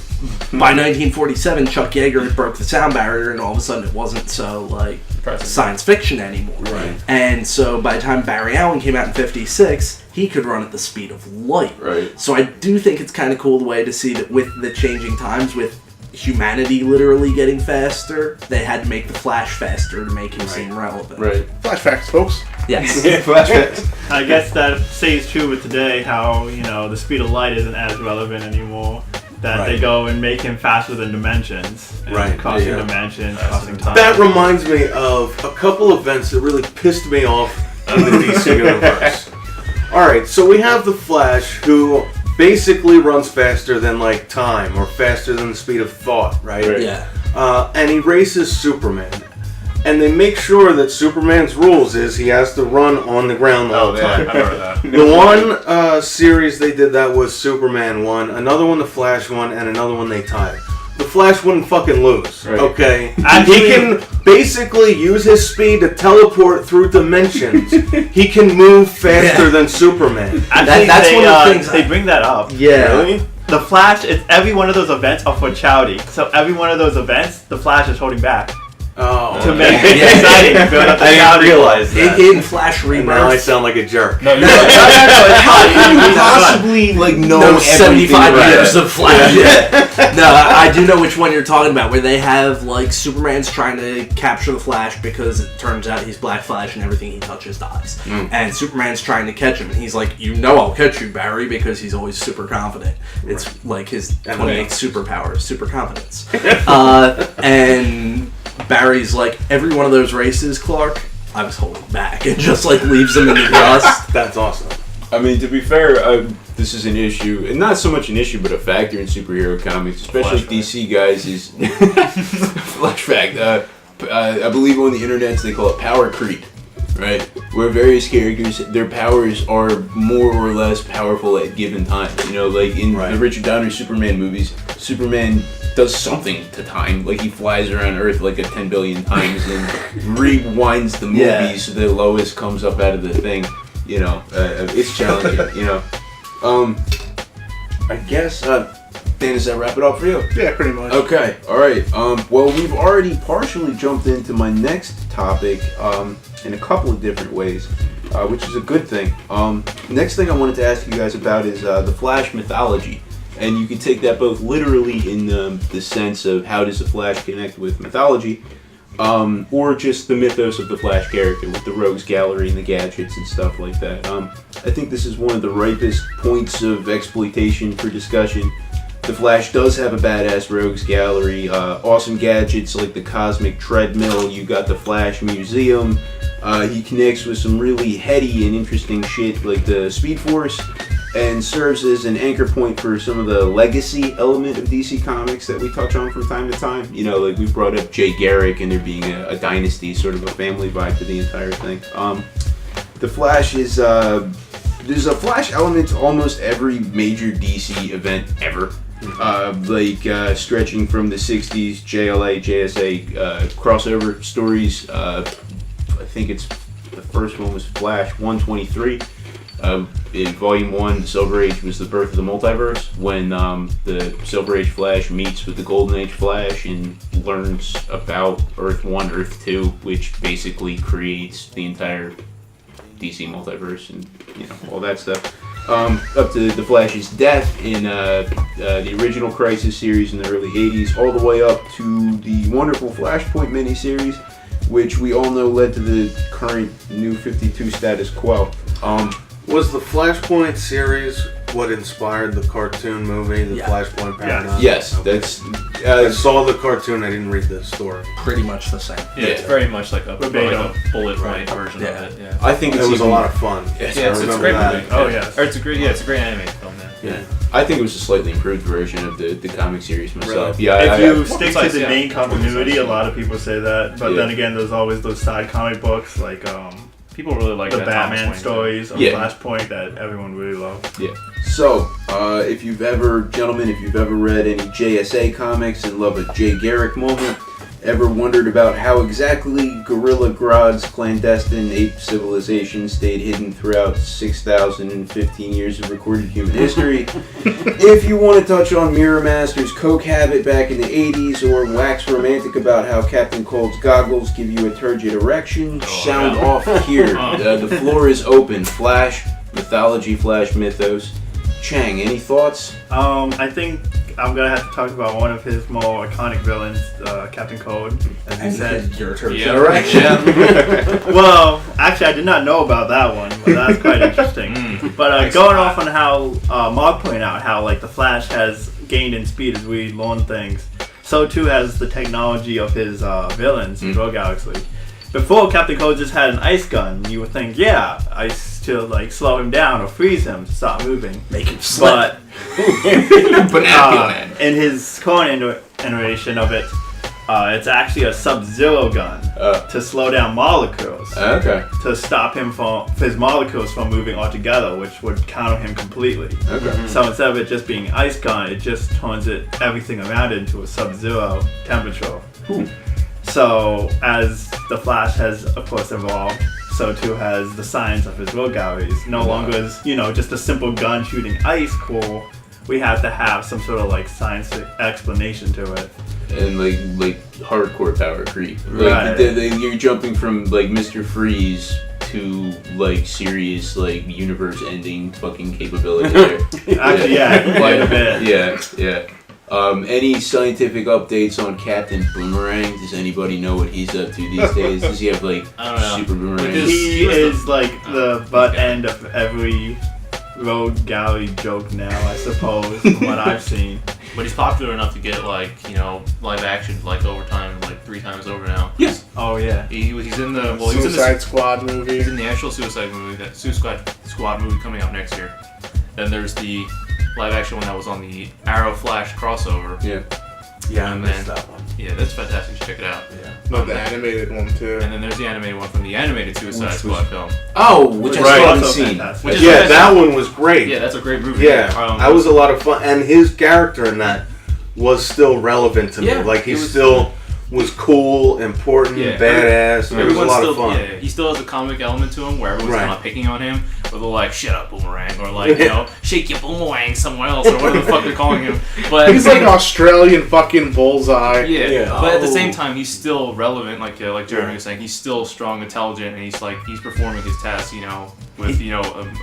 by 1947, Chuck Yeager had broke the sound barrier, and all of a sudden it wasn't so, like, science fiction anymore. Right. And so by the time Barry Allen came out in 56, he could run at the speed of light. Right. So I do think it's kind of cool the way to see that with the changing times, with humanity literally getting faster, they had to make the Flash faster to make him seem relevant. Right. Flash facts, folks. Yes. Flashbacks. I guess that stays true with today, how, you know, the speed of light isn't as relevant anymore. That they go and make him faster than dimensions. And crossing dimensions, crossing time. That reminds me of a couple events that really pissed me off in the DC universe. Alright, so we have the Flash, who basically runs faster than, like, time, or faster than the speed of thought, right? Yeah. And he races Superman. And they make sure that Superman's rules is he has to run on the ground all the time. I remember that. The one series they did that was Superman won, another one the Flash won, and another one they tied. The Flash wouldn't fucking lose, okay? And he can basically use his speed to teleport through dimensions. He can move faster than Superman. Actually, that's one of the things they bring that up. Yeah. Really? The Flash, every one of those events are for charity. So every one of those events, the Flash is holding back. Oh. To make it exciting. I didn't realize that. In Flash And now I Rebirth, sound like a jerk. No, How can you possibly know 75 everything years about of Flash. No, I do know which one you're talking about, where they have, like, Superman's trying to capture the Flash because it turns out he's Black Flash and everything he touches dies. And Superman's trying to catch him, and he's like, you know I'll catch you, Barry, because he's always super confident. It's like his 28th superpower, super confidence. And Barry's like, every one of those races, Clark, I was holding back, and just, like, leaves him in the dust. That's awesome. I mean, to be fair, this is an issue, and not so much an issue, but a factor in superhero comics, especially DC guys, is flash fact. I believe on the internet they call it power creep, right? Where various characters, their powers are more or less powerful at given times. You know, like in the Richard Donner Superman movies, Superman does something to time, like he flies around Earth like 10 billion times and rewinds the movie so that Lois comes up out of the thing. You know, it's challenging. You know, I guess. Dan, does that wrap it up for you? Yeah, pretty much. Okay, all right. Well, we've already partially jumped into my next topic in a couple of different ways, which is a good thing. Next thing I wanted to ask you guys about is the Flash mythology. And you can take that both literally in the sense of how does the Flash connect with mythology, or just the mythos of the Flash character with the Rogues Gallery and the gadgets and stuff like that. I think this is one of the ripest points of exploitation for discussion. The Flash does have a badass Rogues Gallery, awesome gadgets like the Cosmic Treadmill, you got the Flash Museum, he connects with some really heady and interesting shit like the Speed Force, and serves as an anchor point for some of the legacy element of DC Comics that we touch on from time to time. You know, like we brought up Jay Garrick and there being a dynasty, sort of a family vibe to the entire thing. The Flash is, there's a Flash element to almost every major DC event ever. Stretching from the 60s JLA, JSA crossover stories. I think it's the first one was Flash 123. In Volume 1, the Silver Age was the birth of the multiverse, when the Silver Age Flash meets with the Golden Age Flash and learns about Earth 1, Earth 2, which basically creates the entire DC multiverse and, you know, all that stuff. Up to the Flash's death in the original Crisis series in the early 80s, all the way up to the wonderful Flashpoint miniseries, which we all know led to the current New 52 status quo. Was the Flashpoint series what inspired the cartoon movie, the Yeah. Flashpoint Paradox? Yes, Okay. that's. I saw the cartoon. I didn't read the story. Pretty much the same. Yeah, it's Yeah. very much like a Verbatim. bullet point version Yeah. of it. Yeah. I think It it's was a even- lot of fun. Yes, Yeah, it's a remember great that. movie. Oh, yes. Or it's a great animated film. Yeah. I think it was a slightly improved version of the comic series myself. Really? Yeah, If I- you I- stick to Besides, the yeah. main continuity, a lot of people say that. But Yeah. then again, there's always those side comic books like People really like the that Thomas Batman Wayne stories of Yeah. Flashpoint that everyone really loves. So, if you've ever read any JSA comics and love a Jay Garrick moment, ever wondered about how exactly Gorilla Grodd's clandestine ape civilization stayed hidden throughout 6,015 years of recorded human history? If you want to touch on Mirror Master's coke habit back in the 80s, or wax romantic about how Captain Cold's goggles give you a turgid erection, sound off here. The floor is open. Flash, Mythology, Flash, Mythos. Chang, any thoughts? I think I'm gonna have to talk about one of his more iconic villains, Captain Cold, as you said. Your turn. Yeah. Well, actually, I did not know about that one, but that's quite interesting. But going off on how Mark pointed out, how like the Flash has gained in speed as we learn things, so too has the technology of his villains in Rogue Galaxy. Before, Captain Cold just had an ice gun. You would think, yeah, ice to like slow him down or freeze him to stop moving. Make him slip. But in his current iteration of it, it's actually a Sub-Zero gun to slow down molecules. Okay. To stop his molecules from moving altogether, which would counter him completely. Okay. So instead of it just being ice gun, it just turns everything around it into a Sub-Zero temperature. So as the Flash has, of course, evolved, so too has the science of his rogue galleries. No longer is, just a simple gun shooting ice core. We have to have some sort of like science explanation to it. And like hardcore power creep. Right. You're jumping from like Mr. Freeze to like serious like universe-ending fucking capability there. Actually, yeah, quite a bit. Yeah. Any scientific updates on Captain Boomerang? Does anybody know what he's up to these days? Does he have like I don't know. super boomerang? He is like the butt end of every rogue gallery joke now, I suppose, from what I've seen. But he's popular enough to get live action over time, 3 times over now. Yes. Oh yeah. He's in the Suicide Squad movie. He's in the actual Suicide Squad movie coming out next year. Then there's the live action one that was on the Arrow Flash crossover. Yeah, I And missed then- that one. Yeah, that's fantastic. You should check it out. Not the animated one too. And then there's the animated one from the animated Suicide Squad film. Oh, which I Right. still haven't Also seen. fantastic. Which is Yeah, fantastic. that one was great. Yeah, that's a great movie. Yeah, that was a lot of fun, and his character in that was still relevant to me. Yeah, Like he it was- still was cool, important, Yeah. badass. And it was a Everyone's lot still, of fun. yeah, he still has a comic element to him where everyone's Right. kind of picking on him, but they're like, "Shut up, boomerang," or "Shake your boomerang somewhere else," or whatever the fuck they're calling him. But He's like an Australian fucking bullseye. yeah, Yeah. but at the Oh. same time, he's still relevant. Like Jeremy was saying, he's still strong, intelligent, and he's performing his tasks, with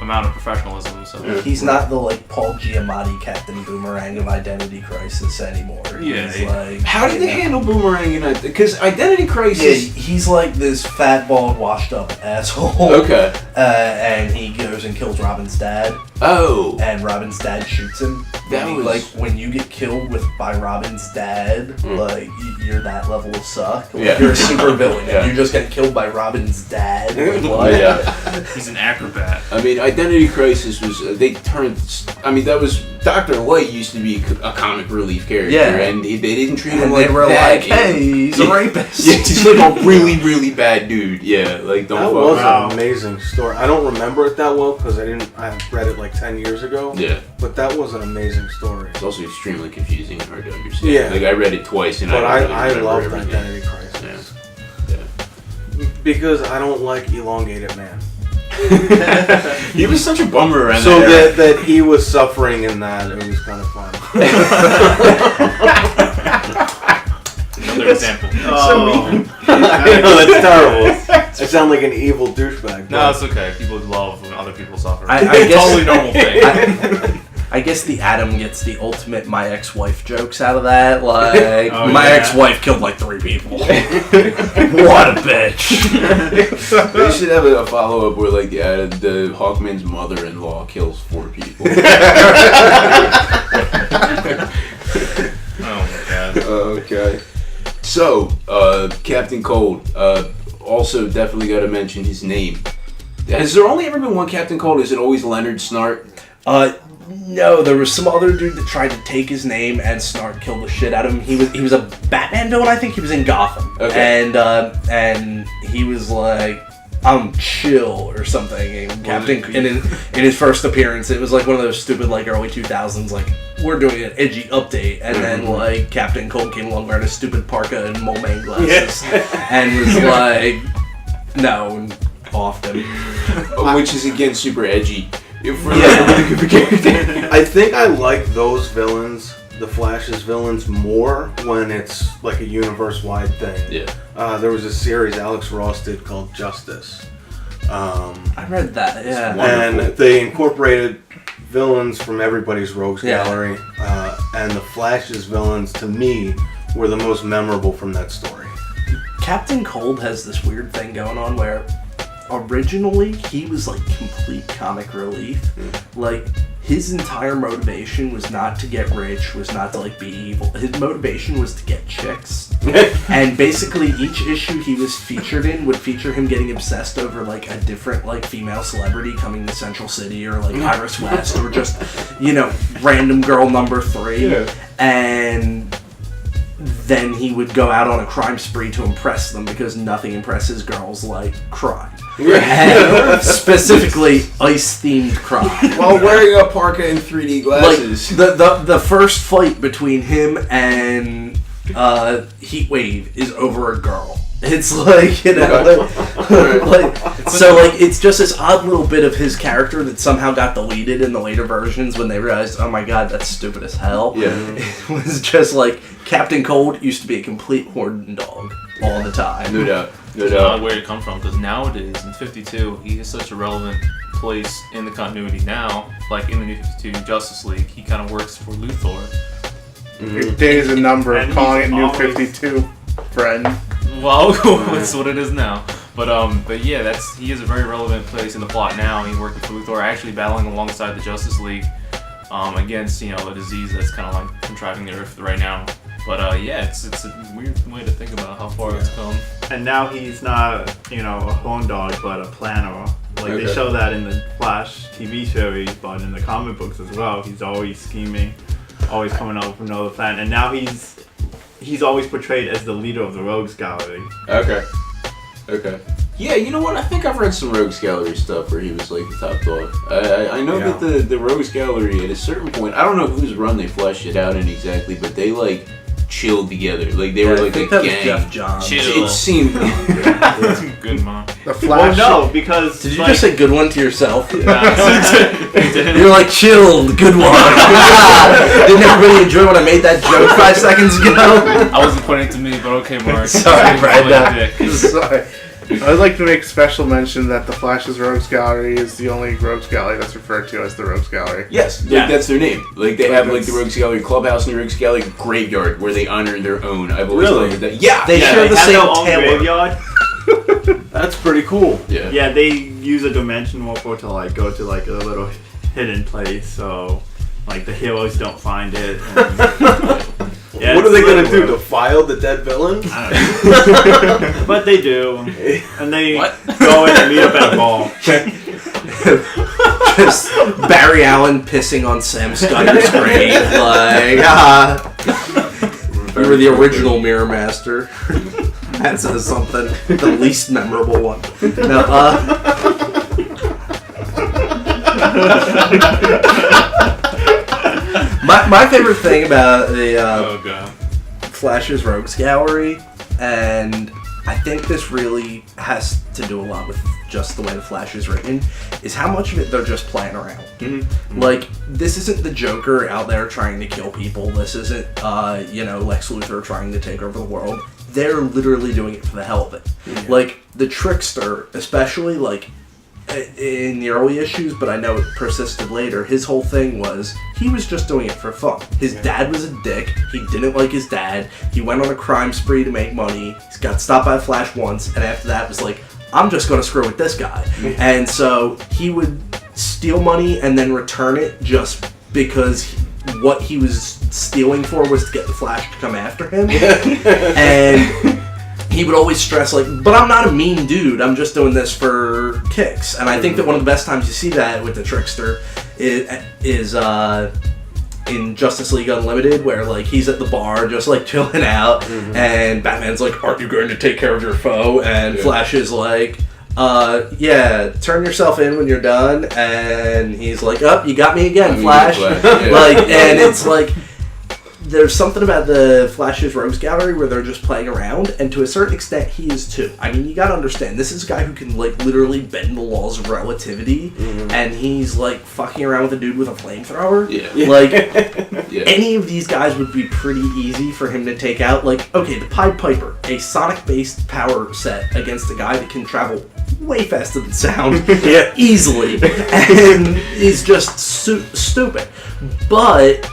amount of professionalism. So He's not the like Paul Giamatti Captain Boomerang of Identity Crisis anymore. Yeah, He's yeah. like, How did they handle Boomerang in that? Because Identity Yeah, Crisis. he's like this fat, bald, washed up asshole. Okay. And he goes and kills Robin's dad, Oh. and Robin's dad shoots him. That And was- like when you get killed by Robin's dad, like you're that level of suck. Like, Yeah. You're a super villain. Yeah. And you just get killed by Robin's dad. Like, what? Yeah. he's an acrobat. I mean, Identity Crisis was they turned. I mean, that was Dr. Light used to be a comic relief character, Yeah. and they didn't treat him And like they were that. like, "Hey, he's a rapist." Yeah, he's like a really, really bad dude. Yeah, like don't That fuck was with an amazing story. I don't remember it that well because I read it like 10 years ago. him. Yeah, But that was an amazing story. it's also extremely confusing and hard to understand. Yeah. Like I read it twice, and But I don't I really remember loved everything. Identity Crisis. Yeah. Because I don't like elongated man. He was such a bummer around So that era. that he was suffering in that, it was kind of fun. Another example. Oh, I know, that's terrible. I sound like an evil douchebag. No, it's okay. People love when other people suffer. I It's a guess- totally normal thing. I guess the Atom gets the ultimate my ex-wife jokes out of that. Like, Oh, my yeah. ex-wife killed like 3 people. What a bitch. They should have a follow-up where like the Hawkman's mother-in-law kills 4 people. people. Oh my god. Okay. So, Captain Cold. Also, definitely got to mention his name. Has there only ever been one Captain Cold? Is it always Leonard Snart? No, there was some other dude that tried to take his name, and Snart killed the shit out of him. He was a Batman villain. I think he was in Gotham, Okay. and he was like, "I'm chill" or something. And Captain in his first appearance, it was like one of those stupid like early 2000s like, we're doing an edgy update, and then like Captain Cold came along wearing a stupid parka and mole man glasses, and was like, "No," and offed him. Which is, again, super edgy. Yeah. I think I like those villains, the Flash's villains, more when it's like a universe-wide thing. Yeah. There was a series Alex Ross did called Justice. I read that. Yeah. And they incorporated villains from everybody's rogues Yeah. gallery, and the Flash's villains, to me, were the most memorable from that story. Captain Cold has this weird thing going on where originally he was like complete comic relief. Like his entire motivation was not to get rich, was not to like be evil. His motivation was to get chicks. And basically each issue he was featured in would feature him getting obsessed over like a different like female celebrity coming to Central City, or like Iris West, or just, you know, random girl number 3. Yeah. And then he would go out on a crime spree to impress them, because nothing impresses girls like crime. And specifically ice-themed crime. While wearing a parka and 3D glasses. Like the first fight between him and Heatwave is over a girl. It's like, you know, like so like it's just this odd little bit of his character that somehow got deleted in the later versions when they realized, oh my god, that's stupid as hell. Yeah. It was just like Captain Cold used to be a complete horn dog all the time. No doubt. No It's doubt. not where it come from, because nowadays in 52 he has such a relevant place in the continuity now. Like in the New 52 Justice League, he kind of works for Luthor. Your days a number of And calling it he's New always- 52, friend. Well, that's what it is now. But yeah, he has a very relevant place in the plot now. He's working for Luthor, actually battling alongside the Justice League against, you know, a disease that's kind of like contriving the Earth right now. But yeah, it's a weird way to think about how far it's come. And now he's not, you know, a horn dog, but a planner. Like Okay. they show that in the Flash TV series, but in the comic books as well. He's always scheming, always coming up with another plan, and now he's always portrayed as the leader of the Rogues Gallery. Okay. Yeah, you know what? I think I've read some Rogues Gallery stuff where he was like the top dog. I know Yeah. that the Rogues Gallery, at a certain point, I don't know whose run they fleshed it out in exactly, but they like chilled together. Like they were I like think a that was gang. Jeff Johns. Chill. It seemed. Good, Mom. The Well, Flash. no, because Did you like, just say good one to yourself? He did. You're like, chilled, good one. Didn't everybody enjoy when I made that joke 5 seconds ago? I wasn't pointing to me, but okay, Mark. Sorry, Brad. Dick. Sorry. I'd like to make special mention that the Flash's Rogues Gallery is the only Rogues Gallery that's referred to as the Rogues Gallery. Yes, like, Yeah. that's their name. Like they have like the Rogues Gallery Clubhouse and the Rogues Gallery Graveyard where they honor their own. I've always Really? loved that. Yeah, They yeah, share the have same their own tailor. graveyard. That's pretty cool. yeah. Yeah, they use a dimension warper to like go to like a little hidden place, so like the heroes don't find it. And, yeah, What are it's they gonna really do? To file the dead villain? I don't know. But they do, and they What? go in and meet up at a ball. Just Barry Allen pissing on Sam Skyler's grave, like, you were the original Mirror Master. That says something. The least memorable one. No, my favorite thing about the Oh god. Flash's Rogues Gallery, and I think this really has to do a lot with just the way the Flash is written, is how much of it they're just playing around. Like, this isn't the Joker out there trying to kill people. This isn't, Lex Luthor trying to take over the world. They're literally doing it for the hell of it. Like, the Trickster, especially, like, in the early issues, but I know it persisted later, his whole thing was, he was just doing it for fun. His dad was a dick, he didn't like his dad, he went on a crime spree to make money, he got stopped by Flash once, and after that was like, I'm just gonna screw with this guy. And so he would steal money and then return it just because what he was stealing for was to get the Flash to come after him. And he would always stress, like, but I'm not a mean dude, I'm just doing this for kicks. And I think that one of the best times you see that with the Trickster is in Justice League Unlimited, where, like, he's at the bar just, like, chilling out, and Batman's like, aren't you going to take care of your foe? And Flash is like, yeah, turn yourself in when you're done. And he's like, oh, you got me again, Flash. Like, and it's like, there's something about the Flash's Rogues Gallery where they're just playing around, and to a certain extent he is too. I mean, you gotta understand, this is a guy who can, like, literally bend the laws of relativity, and he's, like, fucking around with a dude with a flamethrower. Like, any of these guys would be pretty easy for him to take out. Like, okay, the Pied Piper, a sonic-based power set against a guy that can travel way faster than sound, easily, and he's just stupid. But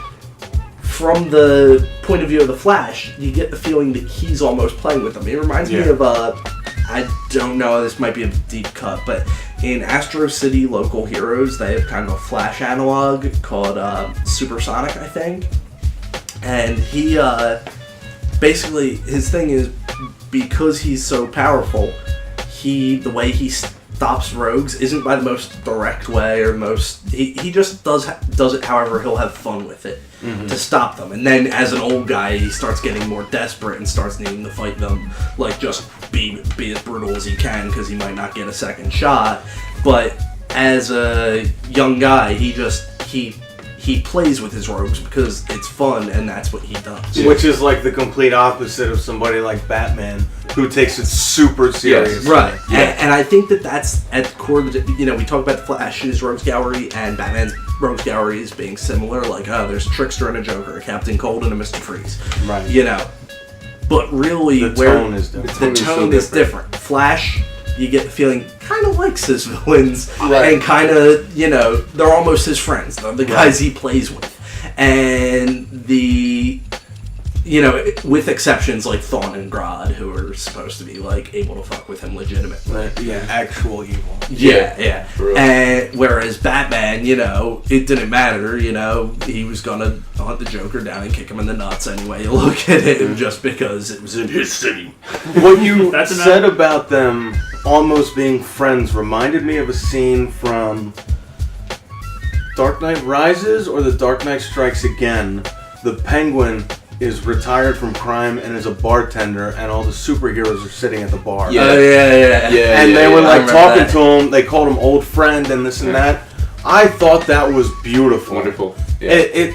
from the point of view of the Flash, you get the feeling that he's almost playing with them. It reminds me of, I don't know, this might be a deep cut, but in Astro City Local Heroes, they have kind of a Flash analog called Supersonic, I think. And he, basically, his thing is, because he's so powerful, the way he stops rogues isn't by the most direct way or most... He just does it however he'll have fun with it to stop them. And then as an old guy, he starts getting more desperate and starts needing to fight them, like, just be as brutal as he can because he might not get a second shot. But as a young guy, he plays with his rogues because it's fun and that's what he does. Which is like the complete opposite of somebody like Batman, who takes it super seriously. Right. And I think that that's at the core of the... You know, we talk about the Flash's Rogues Gallery and Batman's Rogues Gallery as being similar. Like, oh, there's a Trickster and a Joker, a Captain Cold and a Mr. Freeze. Right. You know. But really, the tone is different. The tone is different. Flash, you get the feeling, kind of likes his villains. Right. And kind of, you know, they're almost his friends. They're the guys he plays with. And the... You know, with exceptions like Thawne and Grodd, who are supposed to be, like, able to fuck with him legitimately. Yeah, actual evil. Yeah. And whereas Batman, you know, it didn't matter, you know, he was gonna hunt the Joker down and kick him in the nuts anyway you look at it, just because it was in his city. What you said about them almost being friends reminded me of a scene from Dark Knight Rises or The Dark Knight Strikes Again. The Penguin is retired from crime and is a bartender, and all the superheroes are sitting at the bar. And they were like talking to him. They called him old friend and this and that. I thought that was beautiful. Wonderful. Yeah. It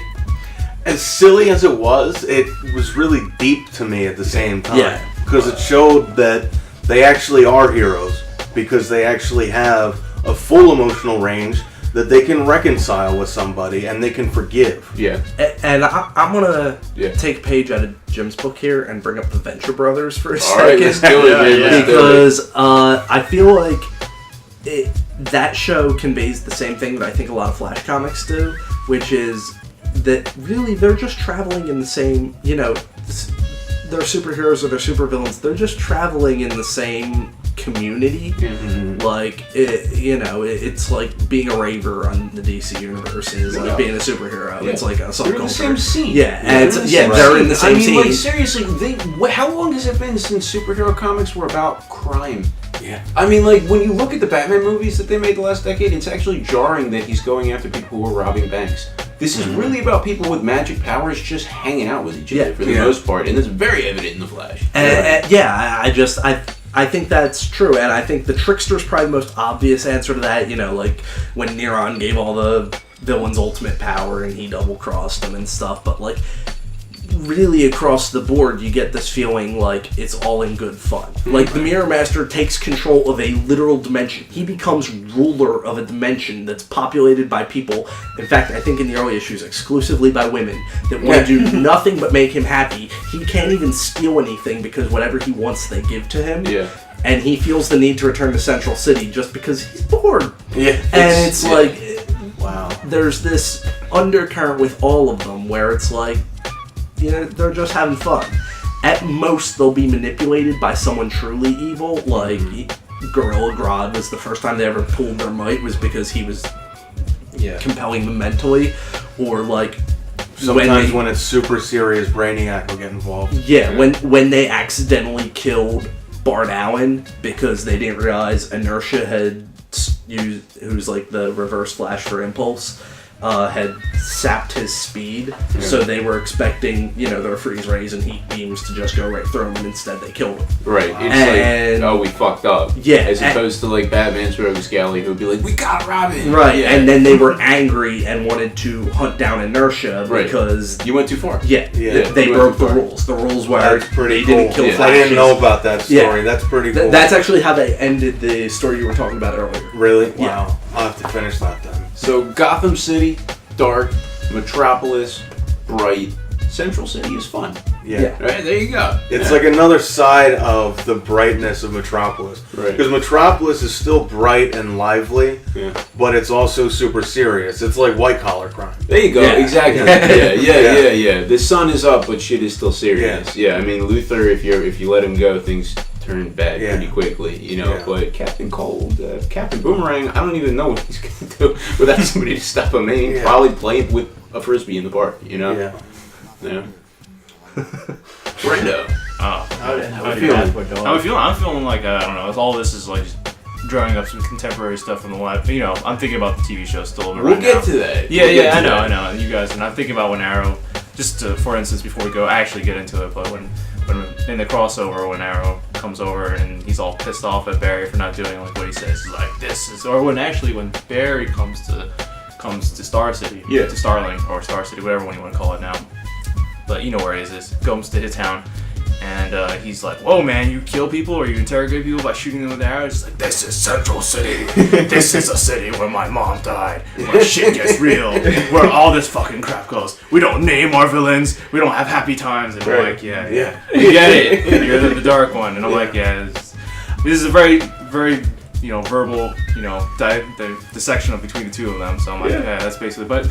as silly as it was really deep to me at the same time. Yeah. Because it showed that they actually are heroes, because they actually have a full emotional range, that they can reconcile with somebody and they can forgive. Yeah. And I'm going to take a page out of Jim's book here and bring up the Venture Brothers for a second. All right, let's do it, Because I feel like that show conveys the same thing that I think a lot of Flash comics do, which is that really they're just traveling in the same, you know, they're superheroes or they're supervillains. They're just traveling in the same community. Like, it's like being a raver on the DC universe is like being a superhero. It's like a subculture. They're in the same scene. They're in the same scene. Like, seriously, how long has it been since superhero comics were about crime? Yeah. I mean, like, when you look at the Batman movies that they made the last decade, it's actually jarring that he's going after people who are robbing banks. This is really about people with magic powers just hanging out with each other for the most part, and it's very evident in The Flash. I think that's true, and I think the Trickster's probably the most obvious answer to that. You know, like when Neron gave all the villains ultimate power and he double-crossed them and stuff, but like really across the board you get this feeling like it's all in good fun. Like the Mirror Master takes control of a literal dimension. He becomes ruler of a dimension that's populated by people, in fact I think in the early issues exclusively by women, that want to do nothing but make him happy. He can't even steal anything because whatever he wants they give to him. And he feels the need to return to Central City just because he's bored. And it's like, wow, there's this undercurrent with all of them where it's like, you know, they're just having fun. At most, they'll be manipulated by someone truly evil. Like, Gorilla Grodd was the first time they ever pulled their might was because he was compelling them mentally, or like Sometimes when it's super serious, Brainiac will get involved. Yeah, when they accidentally killed Bart Allen because they didn't realize Inertia had used, who's like the reverse flash for Impulse, had sapped his speed, so they were expecting, their freeze rays and heat beams to just go right through him, and instead they killed him. Right. It's like, oh, we fucked up. Yeah. As opposed to like Batman's Rogues Galley, who'd be like, we got Robin. Right. Yeah. And then they were angry and wanted to hunt down Inertia because you went too far. They broke the rules. The rules were That's pretty they didn't cool. kill I didn't know Flashes. about that story. That's pretty cool. That's actually how they ended the story you were talking about earlier. Really? Yeah. Wow. I'll have to finish that then. So Gotham City, dark. Metropolis, bright. Central City is fun. Yeah. Right, there you go. It's like another side of the brightness of Metropolis. Right. Because Metropolis is still bright and lively, but it's also super serious. It's like white collar crime. There you go. Yeah. Exactly. Yeah. The sun is up, but shit is still serious. Yeah. I mean, Luthor, if you let him go, things turn bad pretty quickly, But Captain Cold, Captain Boomerang, I don't even know what he's gonna do without somebody to stop him. He'd probably play with a frisbee in the park, Yeah. Brendo. Oh, How you feeling? I'm feeling like I don't know. All this is like drawing up some contemporary stuff from the live. I'm thinking about the TV show still. We'll get to that. Yeah, I know. And you guys, and I'm thinking about when Arrow. Just for instance, before we go actually get into it, but when in the crossover, when Arrow comes over and he's all pissed off at Barry for not doing like what he says, he's like, this is, or when Barry comes to Star City, to Starling or Star City, whatever one you want to call it now. But you know where he is. Comes to his town, and he's like, "Whoa, man! You kill people or you interrogate people by shooting them with arrows?" He's like, "This is Central City. This is a city where my mom died. Where shit gets real. Where all this fucking crap goes. We don't name our villains. We don't have happy times." And we're like, "Yeah, you get it. You're the dark one." And I'm like, "Yeah, this is a very, very." Verbal, the dissection of between the two of them. So I'm like, yeah, that's basically. But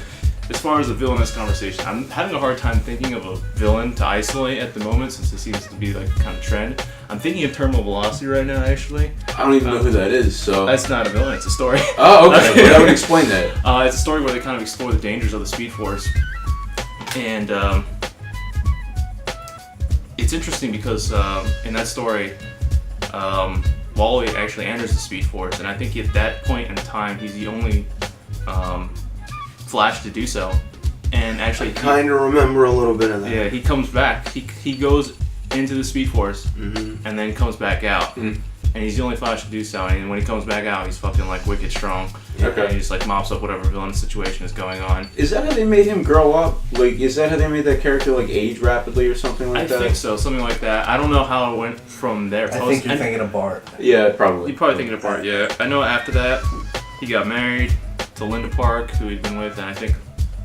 as far as a villainous conversation, I'm having a hard time thinking of a villain to isolate at the moment, since it seems to be like kind of trend. I'm thinking of Terminal Velocity right now, actually. I don't even know who that is, so. That's not a villain, it's a story. Oh, okay. Well, that would explain that. It's a story where they kind of explore the dangers of the Speed Force. And it's interesting because in that story, Wally actually enters the Speed Force, and I think at that point in time, he's the only Flash to do so. And actually, I kind of remember a little bit of that. Yeah, he comes back. He goes into the Speed Force, and then comes back out. And he's the only Flash to do so. And when he comes back out, he's fucking like wicked strong. Okay. And he just like mops up whatever villain situation is going on. Is that how they made him grow up? Like, is that how they made that character like age rapidly or something like that? I think so, something like that. I don't know how it went from there. I think you're thinking of Bart. Yeah, probably. You're probably thinking of Bart, yeah. I know after that, he got married to Linda Park, who he'd been with, and I think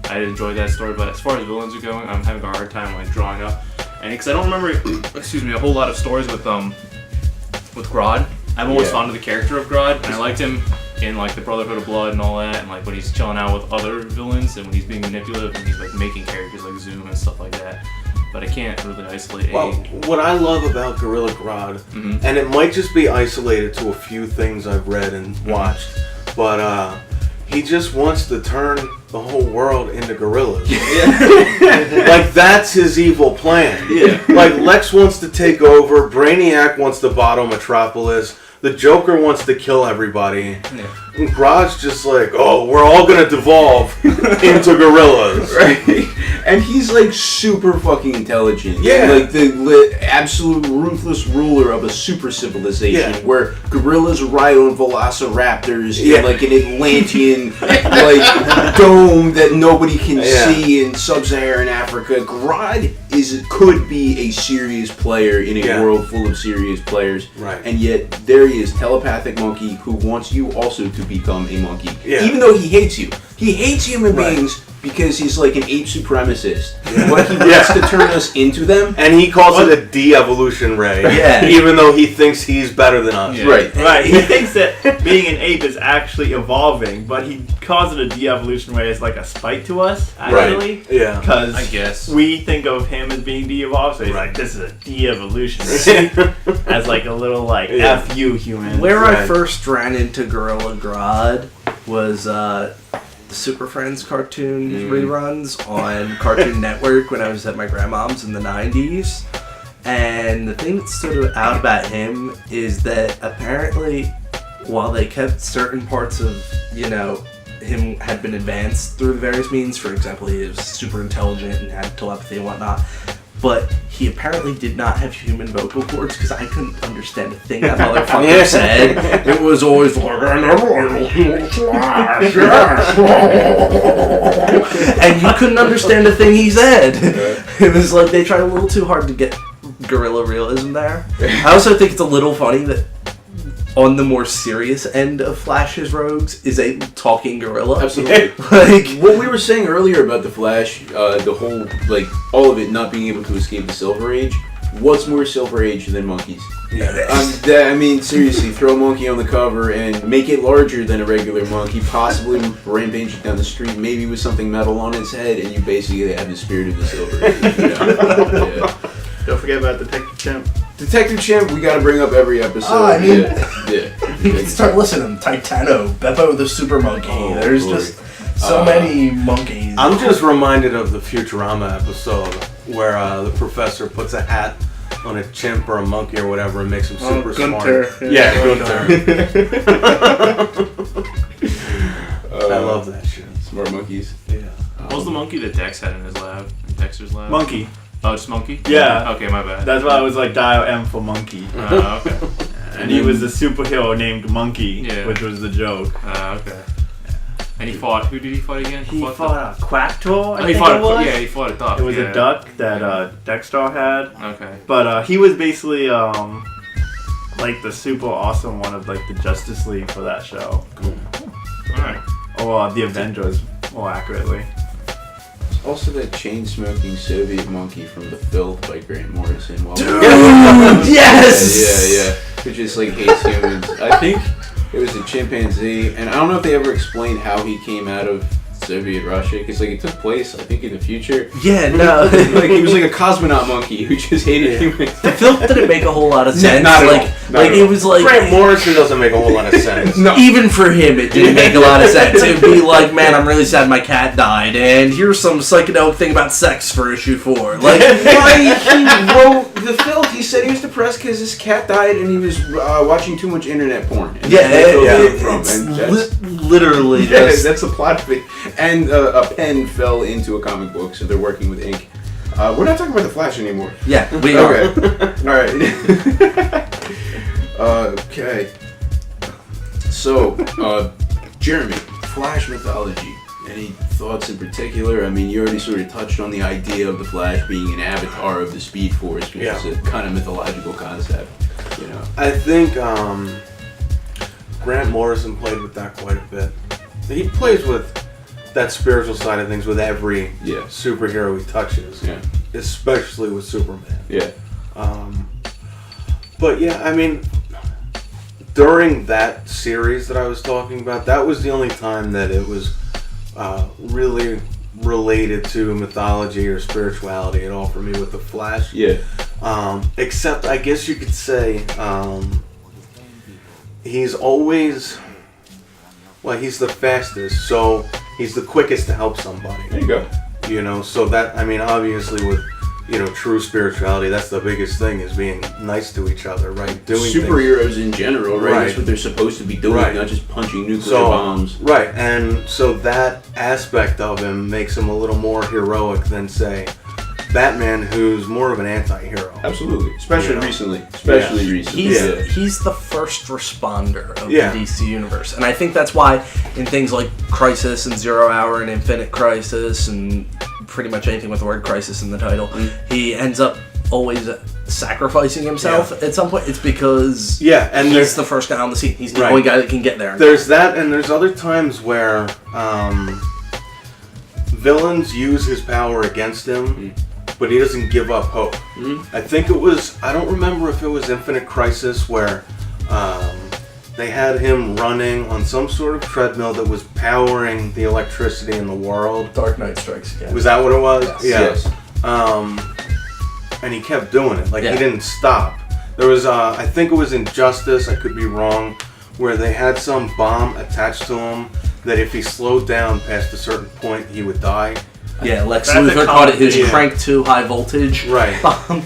I enjoyed that story. But as far as villains are going, I'm having a hard time like drawing up, and because I don't remember, a whole lot of stories with Grodd. I'm always fond of the character of Grodd, and I liked him in like the Brotherhood of Blood and all that, and like when he's chilling out with other villains and when he's being manipulative and he's like making characters like Zoom and stuff like that. But I can't really isolate what I love about Gorilla Grodd, and it might just be isolated to a few things I've read and watched, but he just wants to turn the whole world into gorillas. Like, that's his evil plan. Like, Lex wants to take over, Brainiac wants to bottle Metropolis, the Joker wants to kill everybody. And Grodd's just like, oh, we're all gonna devolve into gorillas. Right? And he's like super fucking intelligent. Yeah. Like the absolute ruthless ruler of a super civilization where gorillas ride on velociraptors in like an Atlantean like dome that nobody can see in sub-Saharan Africa. Grodd could be a serious player in a world full of serious players. Right. And yet there he is, telepathic monkey who wants you also to become a monkey. Yeah. Even though he hates you. He hates human beings because he's like an ape supremacist. But he wants to turn us into them. And he calls it a de-evolution ray. Even though he thinks he's better than us. Right. He thinks that being an ape is actually evolving, but he calls it a de-evolution ray as like a spite to us, actually. Right. Yeah. Because I guess we think of him as being de-evolved, so he's like, this is a de-evolution ray. As like a little like, F you human. Where I first ran into Gorilla Grodd was the Super Friends cartoon reruns on Cartoon Network when I was at my grandmom's in the 90s. And the thing that stood out about him is that apparently, while they kept certain parts of, him had been advanced through the various means, for example, he was super intelligent and had telepathy and whatnot, but he apparently did not have human vocal cords because I couldn't understand a thing that motherfucker said. It was always like, and you couldn't understand a thing he said. It was like they tried a little too hard to get gorilla realism there. I also think it's a little funny that on the more serious end of Flash's rogues is a talking gorilla. Absolutely. Like what we were saying earlier about the Flash, the whole, all of it not being able to escape the Silver Age. What's more Silver Age than monkeys? I mean, seriously, throw a monkey on the cover and make it larger than a regular monkey, possibly rampage it down the street, maybe with something metal on its head, and you basically have the spirit of the Silver Age. Yeah. Don't forget about Detective Chimp. Detective Chimp, we gotta bring up every episode. Oh, I mean, yeah. you can start listening. Titano, Beppo the Super Monkey. There's just so many monkeys. I'm just reminded of the Futurama episode where the professor puts a hat on a chimp or a monkey or whatever and makes him super Gunther. smart. Yeah, Gunther. I love that shit. Smart monkeys. Yeah. What was the monkey that Dex had in his lab? In Dexter's lab? Monkey. Oh, just monkey? Yeah. Okay, my bad. That's why I was like dial M for monkey. Okay. And he was a superhero named Monkey, Yeah. which was the joke. Okay. And he fought. Who did he fight again? He fought a Quacktor, I he think fought it was. he fought a duck. It was yeah. a duck that Dexter had. Okay. But he was basically like the super awesome one of like the Justice League for that show. Alright. Or the Avengers, more accurately. Also, that chain-smoking Soviet monkey from The Filth by Grant Morrison. Dude, yes! Yeah. Who just hates humans. I think it was a chimpanzee, and I don't know if they ever explained how he came out of Soviet Russia, because it took place, I think, in the future. Yeah, no. He was like a cosmonaut monkey who just hated humans. The film didn't make a whole lot of sense. Not at all. It was like Grant Morrison doesn't make a whole lot of sense. even for him, it didn't make a lot of sense. It'd be like, man, I'm really sad my cat died, and here's some psychedelic thing about sex for issue 4. Like, Why he wrote The Filth? He said he was depressed because his cat died and he was watching too much internet porn. And literally just. That's the plot of it. And a pen fell into a comic book, so they're working with ink. We're not talking about the Flash anymore. Yeah, we are. All right. Okay. So, Jeremy, Flash mythology. Any thoughts in particular? I mean, you already sort of touched on the idea of the Flash being an avatar of the Speed Force, which is a kind of mythological concept. I think Grant Morrison played with that quite a bit. He plays with that spiritual side of things with every superhero he touches, especially with Superman. Yeah. But yeah, I mean, during that series that I was talking about, that was the only time that it was really related to mythology or spirituality at all for me with the Flash. Yeah. Except, I guess you could say, he's always, he's the fastest, so he's the quickest to help somebody. There you go. So that, I mean, obviously with, true spirituality, that's the biggest thing, is being nice to each other, right? Doing superheroes things. in general, right? That's what they're supposed to be doing, not just punching nuclear bombs. Right, and so that aspect of him makes him a little more heroic than, say, Batman, who's more of an anti-hero. Absolutely. Especially recently. He's the first responder of the DC universe. And I think that's why in things like Crisis and Zero Hour and Infinite Crisis and pretty much anything with the word crisis in the title, he ends up always sacrificing himself at some point. It's because and he's the first guy on the scene. He's the only guy that can get there. There's that, and there's other times where villains use his power against him, but he doesn't give up hope. I think it was, I don't remember if it was Infinite Crisis where they had him running on some sort of treadmill that was powering the electricity in the world. Dark Knight Strikes Again. Was that what it was? Yes. And he kept doing it. He didn't stop. There was, I think it was Injustice, I could be wrong, where they had some bomb attached to him that if he slowed down past a certain point, he would die. Yeah, Lex That's a Luthor called it his yeah. crank 2 high voltage. Right. Isn't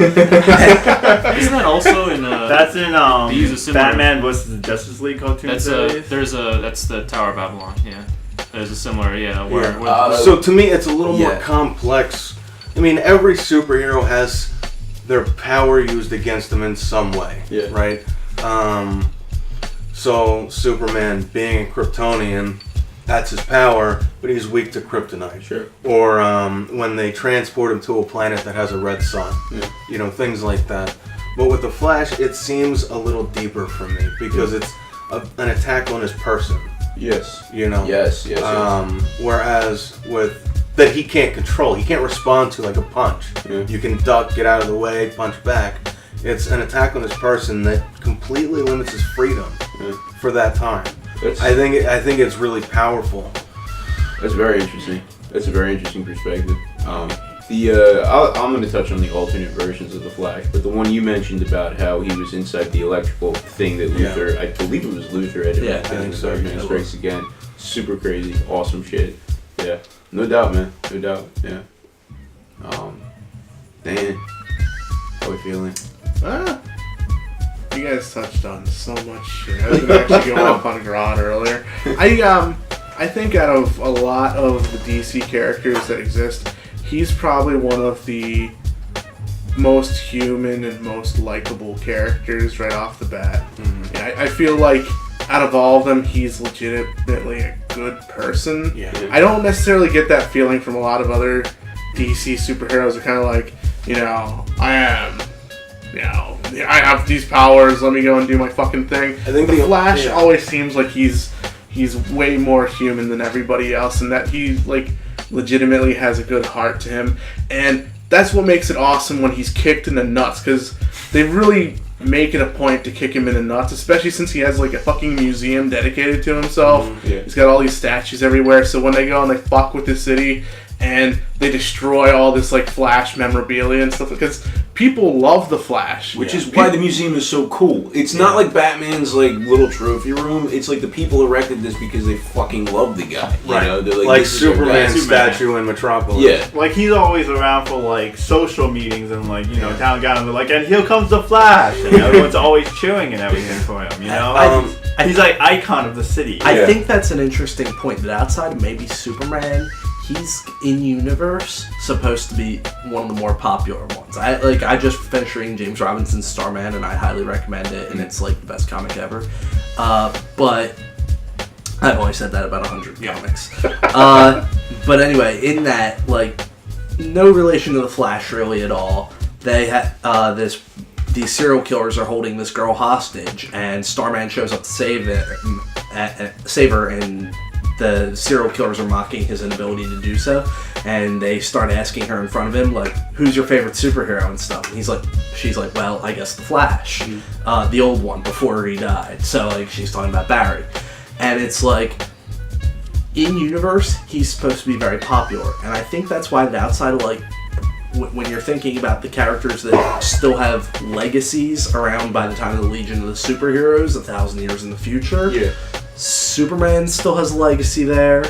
that also in That's in they use a similar- Batman vs. the Justice League cartoon that's series. that's the Tower of Babylon. Yeah, there's a similar where Yeah. So to me, it's a little more Yeah. complex. I mean, every superhero has their power used against them in some way. Yeah. Right. So Superman being a Kryptonian, that's his power, but he's weak to kryptonite. Sure. Or when they transport him to a planet that has a red sun. Yeah. You know, things like that. But with the Flash, it seems a little deeper for me because it's an attack on his person. Yes. You know. Yes. Whereas with that he can't control, he can't respond to like a punch. Yeah. You can duck, get out of the way, punch back. It's an attack on his person that completely limits his freedom for that time. I think it's really powerful. That's very interesting. That's a very interesting perspective. I'm going to touch on the alternate versions of the Flash, but the one you mentioned about how he was inside the electrical thing that Luthor, I believe it was Luthor, had Yeah, I think so, Dark Knight yeah. Strikes Again. Super crazy, awesome shit. Yeah, no doubt, man. No doubt. Yeah. Dan, how we feeling? You guys touched on so much shit. I was gonna actually go off on Grodd earlier. I think out of a lot of the DC characters that exist, he's probably one of the most human and most likable characters right off the bat. Mm-hmm. Yeah, I feel like out of all of them, he's legitimately a good person. Yeah. I don't necessarily get that feeling from a lot of other DC superheroes. They're kind of like, I have these powers, let me go and do my fucking thing. I think the Flash yeah. always seems like he's way more human than everybody else, and that he like legitimately has a good heart to him, and that's what makes it awesome when he's kicked in the nuts, because they really make it a point to kick him in the nuts, especially since he has like a fucking museum dedicated to himself. Yeah. He's got all these statues everywhere, so when they go and they fuck with the city and they destroy all this like Flash memorabilia and stuff, because people love the Flash, Which is why the museum is so cool. It's not like Batman's like little trophy room. It's like the people erected this because they fucking love the guy. You know? They're Like this is our guy. Superman's statue in Metropolis. Yeah. Like he's always around for like social meetings and like town gallons. Like, and here comes the Flash, and everyone's always cheering and everything for him. You know, he's like icon of the city. I think that's an interesting point, that outside of maybe Superman, he's in universe supposed to be one of the more popular ones. I just finished reading James Robinson's Starman, and I highly recommend it, and it's like the best comic ever. But I've only said that about 100 comics. But anyway, in that, like, no relation to the Flash really at all. They had these serial killers are holding this girl hostage, and Starman shows up to save her, and the serial killers are mocking his inability to do so, and they start asking her in front of him, like, who's your favorite superhero and stuff, and she's like, well, I guess the Flash, the old one before he died. So like she's talking about Barry, and it's like, in universe he's supposed to be very popular, and I think that's why the outside of like when you're thinking about the characters that still have legacies around by the time of the Legion of the Superheroes 1,000 years in the future, Superman still has a legacy there.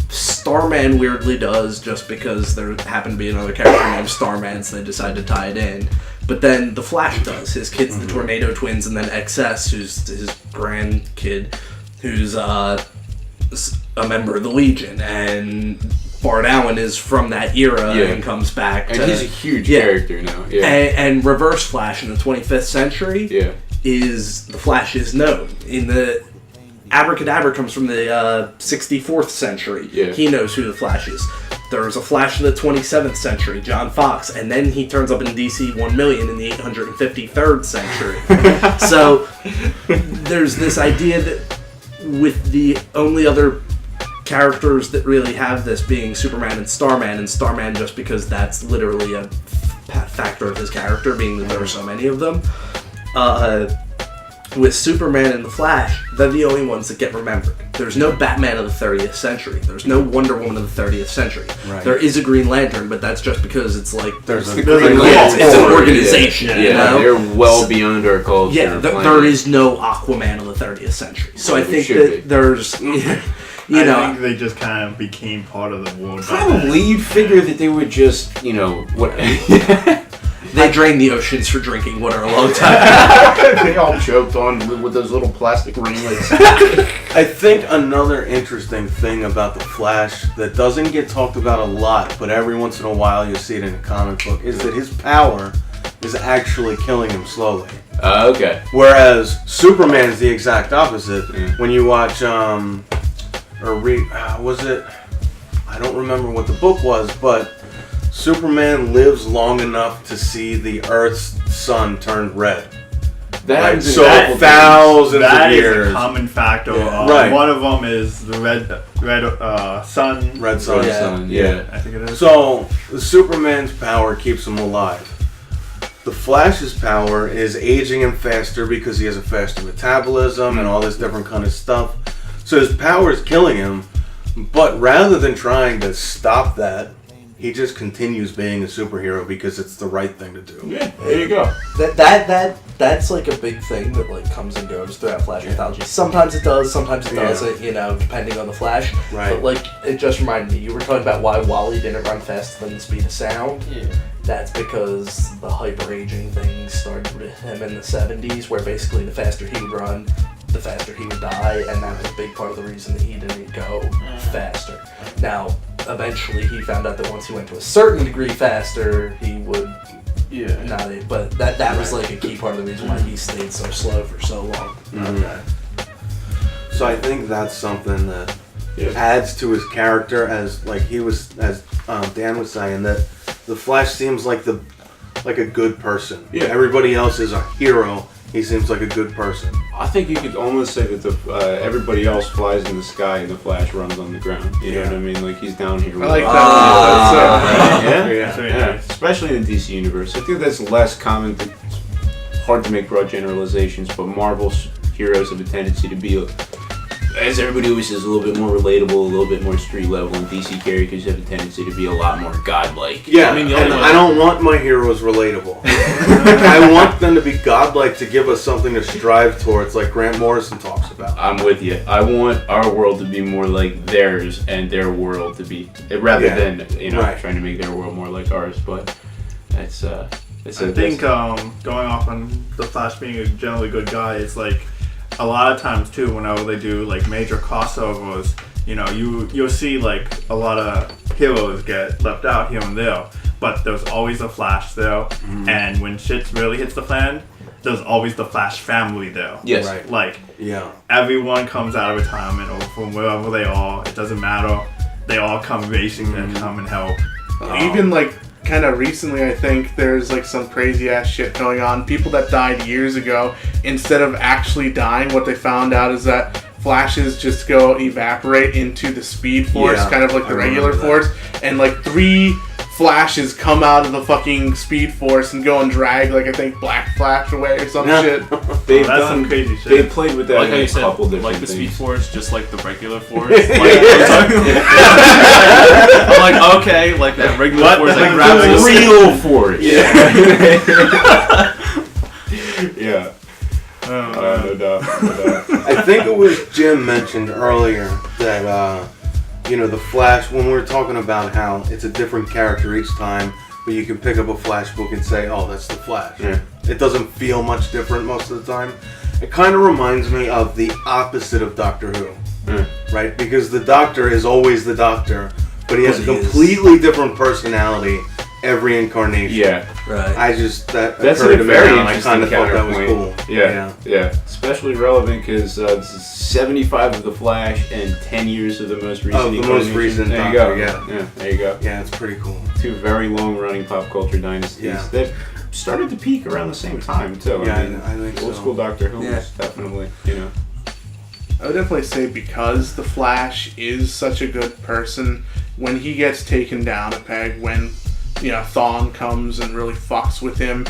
Starman weirdly does, just because there happened to be another character named Starman, so they decided to tie it in. But then the Flash does. His kids, the Tornado Twins, and then XS, who's his grandkid, who's a member of the Legion, and Bart Allen is from that era and comes back. And he's a huge character now. Yeah. And Reverse Flash in the 25th century is the Flash is known. In the Abracadabra comes from the 64th century. Yeah. He knows who the Flash is. There's a Flash in the 27th century, John Fox, and then he turns up in DC 1 million in the 853rd century. So there's this idea that with the only other characters that really have this being Superman and Starman just because that's literally a factor of his character, being that there are so many of them. With Superman and the Flash, they're the only ones that get remembered. There's no Batman of the 30th century. There's no Wonder Woman of the 30th century. Right. There is a Green Lantern, but that's just because it's like there's the Green Lantern. It's an organization. Yeah, you know? They're well beyond our culture. Yeah, there is no Aquaman of the 30th century. So I think that there's You know, I think they just kind of became part of the world. Probably you'd figure that they would just, what. they drained the oceans for drinking water a long time. They all choked on with those little plastic ringlets. I think another interesting thing about the Flash that doesn't get talked about a lot, but every once in a while you see it in a comic book, is that his power is actually killing him slowly. Okay. Whereas Superman's the exact opposite. When you watch, was it? I don't remember what the book was, but Superman lives long enough to see the Earth's sun turn red. That So thousands of That is years. a common factor. Yeah. Right. One of them is the red sun. Red sun. Yeah. I think it is. So the Superman's power keeps him alive. The Flash's power is aging him faster because he has a faster metabolism and all this different kind of stuff. So his power is killing him, but rather than trying to stop that, he just continues being a superhero because it's the right thing to do. Yeah, there you go. That's like a big thing that like comes and goes throughout Flash mythology. Sometimes it does, sometimes it doesn't, depending on the Flash. Right. But like, it just reminded me, you were talking about why Wally didn't run faster than the speed of sound. Yeah. That's because the hyper-aging thing started with him in the 70s, where basically the faster he would run, the faster he would die, and that was a big part of the reason that he didn't go faster. Now, eventually he found out that once he went to a certain degree faster, he would not, but that was like a key part of the reason why he stayed so slow for so long. Okay. So I think that's something that adds to his character, as Dan was saying, that the Flash seems like a good person. Yeah. Everybody else is a hero. He seems like a good person. I think you could almost say that everybody else flies in the sky and the Flash runs on the ground. You know what I mean? Like he's down here. I like that. Yeah. Especially in the DC universe. I think that's less common. It's hard to make broad generalizations, but Marvel's heroes have a tendency to be, as everybody always says, a little bit more relatable, a little bit more street level, and DC characters have a tendency to be a lot more godlike. Yeah, I don't want my heroes relatable. I want them to be godlike, to give us something to strive towards, like Grant Morrison talks about. I'm with you. I want our world to be more like theirs, and their world to be, rather than trying to make their world more like ours. But I think going off on the Flash being a generally good guy, it's like a lot of times too, whenever they do like major crossovers, you'll see like a lot of heroes get left out here and there, but there's always a Flash there, and when shit really hits the fan, there's always the Flash family there. Yes. Right. Like, Yeah. everyone comes out of retirement or from wherever they are. It doesn't matter. They all come racing and come and help. Even like kind of recently, I think there's like some crazy ass shit going on. People that died years ago, instead of actually dying, what they found out is that Flashes just go evaporate into the Speed Force, kind of like the regular Force, and like 3 Flashes come out of the fucking Speed Force and go and drag, like I think Black Flash away or some shit. They've That's done some crazy shit. They played with that Like how in you a said, couple different like the things. Speed Force, just like the regular Force. I'm like, okay, like that regular Force that grabs The us. real Force. Yeah. No doubt. I think it was Jim mentioned earlier that, the Flash, when we were talking about how it's a different character each time, but you can pick up a Flash book and say, oh, that's the Flash. Yeah. It doesn't feel much different most of the time. It kind of reminds me of the opposite of Doctor Who, right? Because the Doctor is always the Doctor, but he has a completely different personality every incarnation. Yeah. Right. That That's occurred a to me, very and I interesting kind of thought that was counterpoint. cool. Yeah. Especially relevant because this is 75 of the Flash and 10 years of the most recent. Of the most incarnation. recent There you Doctor, go. yeah. There you go. Yeah, it's pretty cool. 2 very long-running pop culture dynasties that started to peak around the same time too. Yeah, I mean, I think old so. school Doctor Who Yeah. was definitely, I would definitely say because the Flash is such a good person, when he gets taken down a peg, when Thawne comes and really fucks with him,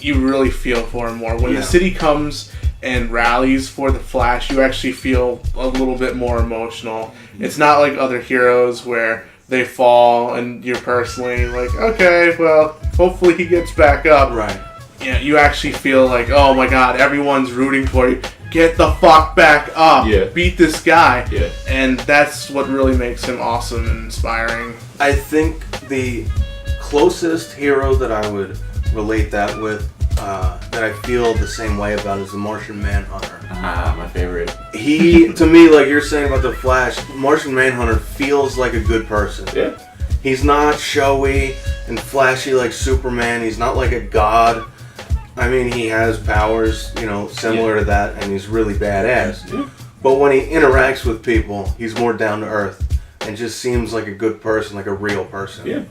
you really feel for him more. When the city comes and rallies for the Flash, you actually feel a little bit more emotional. It's not like other heroes where they fall and you're personally like, okay, well, hopefully he gets back up. Right. You actually feel like, oh my god, everyone's rooting for you. get the fuck back up. Yeah. Beat this guy. Yeah. And that's what really makes him awesome and inspiring. I think the closest hero that I would relate that with, that I feel the same way about, is the Martian Manhunter. My favorite. He, to me, like you're saying about the Flash, Martian Manhunter feels like a good person. Yeah. He's not showy and flashy like Superman. He's not like a god. I mean, he has powers, similar to that, and he's really badass. Yeah. But when he interacts with people, he's more down to earth and just seems like a good person, like a real person. Yeah.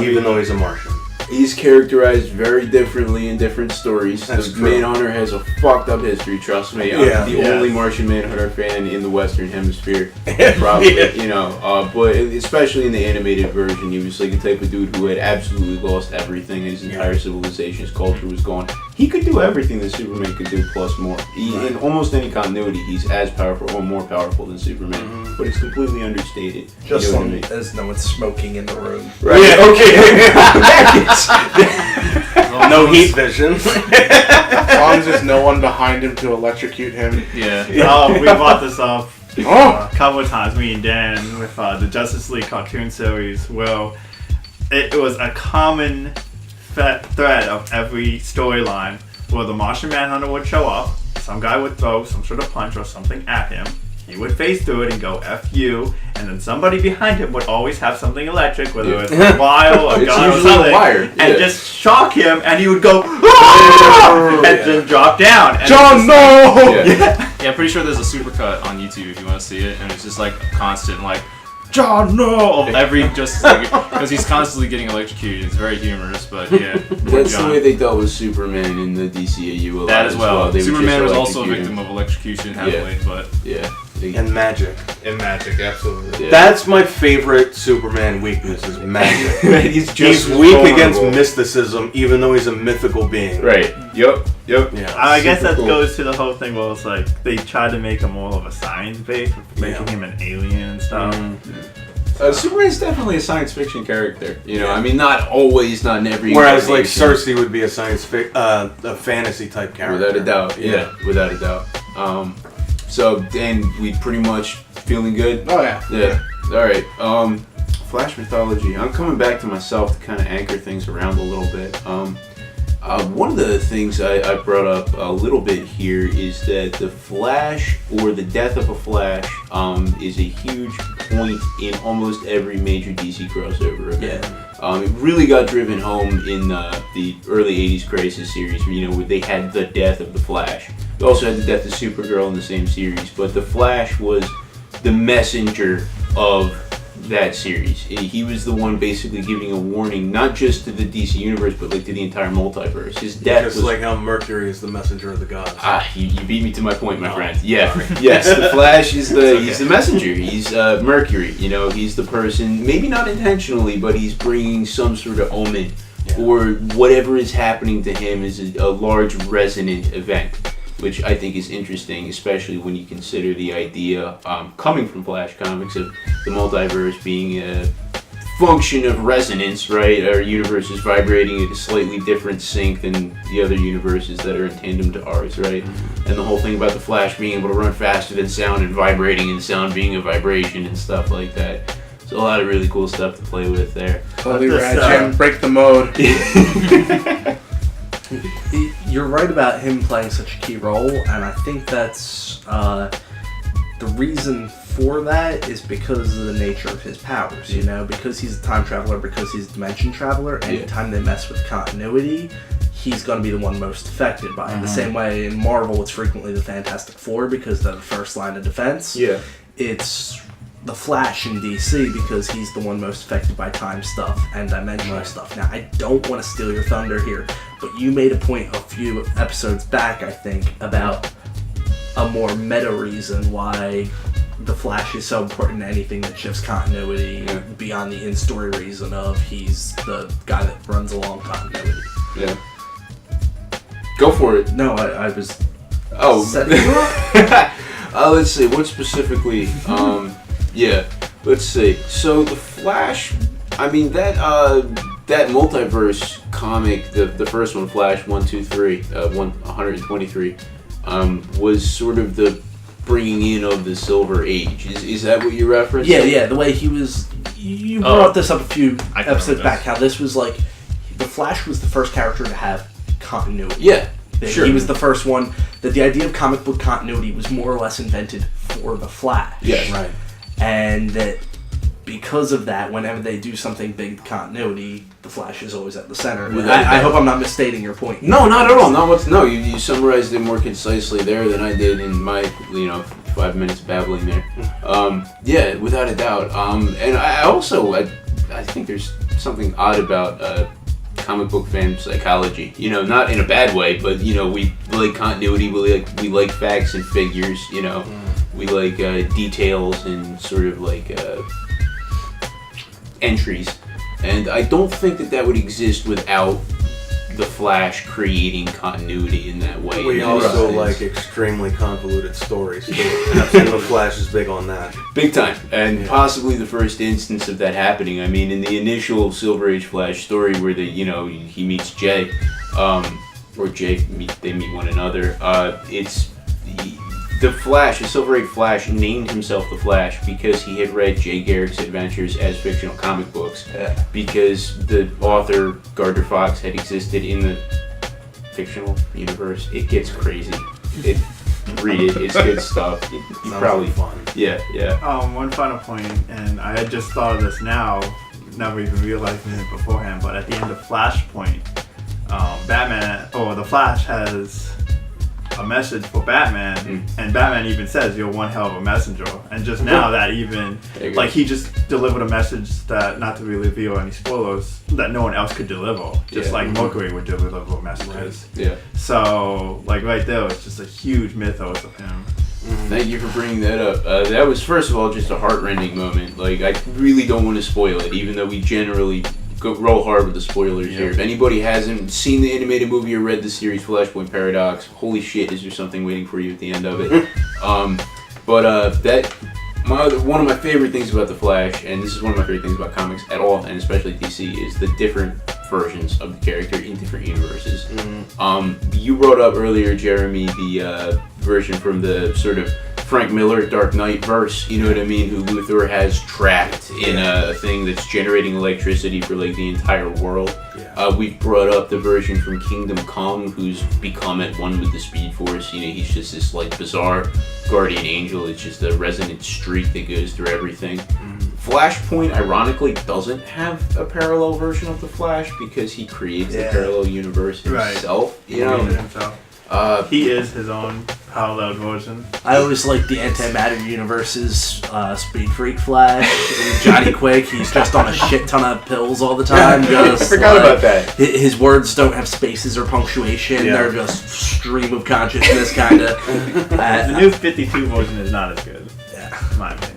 Even though he's a Martian. He's characterized very differently in different stories. That's the true. Manhunter has a fucked up history, trust me. Yeah. I'm the only Martian Manhunter fan in the Western Hemisphere, probably, but especially in the animated version, he was like the type of dude who had absolutely lost everything. His entire civilization, his culture was gone. He could do everything that Superman could do, plus more. In almost any continuity, he's as powerful or more powerful than Superman, but it's completely understated. Just You know what I mean? as no one's smoking in the room. Right. Yeah, okay. No heat vision. As long as there's no one behind him to electrocute him. Yeah. Oh, we brought this up Oh! a couple of times, me and Dan, with the Justice League cartoon series. Well, it was a common thread of every storyline where the Martian Manhunter would show up, some guy would throw some sort of punch or something at him, he would face through it and go F you, and then somebody behind him would always have something electric, whether it's a vial, a It's gun, or usually a something, wire, and yeah. just shock him, and he would go, "Ah!" and then drop down. And John, it's no! Yeah. Yeah, I'm pretty sure there's a supercut on YouTube if you want to see it, and it's just like constant, like, John, no! Every just because he's constantly getting electrocuted. It's very humorous, but yeah. That's John. the way they dealt with Superman in the DCAU a lot That as well. They would Superman just was also a electrocute victim him. of electrocution heavily, but Yeah. And magic. in magic, absolutely. Yeah. That's my favorite Superman weakness, is magic. He's He's weak against mysticism, even though he's a mythical being. Right. Yep. Yeah. I guess Super that cool. goes to the whole thing where it's like they try to make him more of a science base, making him an alien and stuff. Superman's definitely a science fiction character. I mean, not always, not in every. Whereas like incarnation. Cersei would be a a fantasy type character. Without a doubt. Yeah. Without a doubt. So Dan, we pretty much feeling good. Oh, yeah. Yeah. All right. Flash mythology. I'm coming back to myself to kind of anchor things around a little bit. One of the things I brought up a little bit here is that the Flash, or the death of a Flash, is a huge point in almost every major DC crossover event. It really got driven home in the early 80s Crisis series, where they had the death of the Flash. We also had the death of Supergirl in the same series, but the Flash was the messenger of that series. He was the one basically giving a warning, not just to the DC universe, but like to the entire multiverse. His death Just was like how Mercury is the messenger of the gods. you beat me to my point, my friend. Yeah, yes, the Flash is he's the messenger. He's Mercury. He's the person, maybe not intentionally, but he's bringing some sort of omen, or whatever is happening to him is a large resonant event, which I think is interesting, especially when you consider the idea coming from Flash comics of the multiverse being a function of resonance, right? Our universe is vibrating at a slightly different sync than the other universes that are in tandem to ours, right? And the whole thing about the Flash being able to run faster than sound and vibrating, and sound being a vibration and stuff like that. So a lot of really cool stuff to play with there. Totally This, rad, Jim. Break the mode. You're right about him playing such a key role, and I think that's the reason for that is because of the nature of his powers. Because he's a time traveler, because he's a dimension traveler. Anytime they mess with continuity, he's going to be the one most affected by it. The same way in Marvel, it's frequently the Fantastic Four because they're the first line of defense. Yeah. It's the Flash in DC because he's the one most affected by time stuff and dimensional stuff. Now, I don't want to steal your thunder here, but you made a point a few episodes back, I think, about a more meta reason why the Flash is so important to anything that shifts continuity beyond the in-story reason of he's the guy that runs along continuity. Yeah. Go for it. No, I was setting you up. Let's see, what specifically? Let's see. So the Flash, I mean that multiverse comic, the first one, Flash 123, 123. was sort of the bringing in of the Silver Age. Is that what you're referencing? Yeah, the way he was... You brought this up a few I can episodes remember back, how this was like... The Flash was the first character to have continuity. Yeah, That sure. He was the first one that the idea of comic book continuity was more or less invented for the Flash. Yeah. Right. And that because of that, whenever they do something big with continuity, the Flash is always at the center. I hope I'm not misstating your point. No, not at all. No, you summarized it more concisely there than I did in my 5 minutes babbling there. Yeah, without a doubt. And I think there's something odd about comic book fan psychology. Not in a bad way, but we like continuity. We like facts and figures. We like details and sort of like entries. And I don't think that would exist without the Flash creating continuity in that way. We also like extremely convoluted stories, too. And the Flash is big on that. Big time. And possibly the first instance of that happening. I mean, in the initial Silver Age Flash story where he meets Jay, or Jay, they meet one another, it's the Flash, the Silver Age Flash, named himself the Flash because he had read Jay Garrick's adventures as fictional comic books. Yeah. Because the author, Gardner Fox, had existed in the fictional universe. It gets crazy. Read it. It's good stuff. You probably fun. Yeah. One final point, and I had just thought of this now, never even realizing it beforehand, but at the end of Flashpoint, the Flash has a message for Batman, and Batman even says, "You're one hell of a messenger." And just now that even, he just delivered a message that, not to really reveal any spoilers, that no one else could deliver. Just like Mercury would deliver messages. Yeah. So, right there, it's just a huge mythos of him. Thank you for bringing that up. That was, first of all, just a heart-rending moment. I really don't want to spoil it, even though we generally roll hard with the spoilers here. If anybody hasn't seen the animated movie or read the series Flashpoint Paradox, holy shit, is there something waiting for you at the end of it? One of my favorite things about the Flash, and this is one of my favorite things about comics at all, and especially DC, is the different versions of the character in different universes. You brought up earlier, Jeremy, the version from the sort of Frank Miller Dark Knight verse, you know what I mean, who Luthor has trapped in a thing that's generating electricity for the entire world. We've brought up the version from Kingdom Come, who's become at one with the Speed Force. He's just this bizarre guardian angel. It's just a resonant streak that goes through everything. Flashpoint, ironically, doesn't have a parallel version of the Flash because he creates the parallel universe himself. He is his own parallel version. I always like the Antimatter Universe's Speed Freak Flash. Johnny Quick, he's just on a shit ton of pills all the time. I forgot about that. His words don't have spaces or punctuation. They're just stream of consciousness, kind of. The new 52 version is not as good, in my opinion.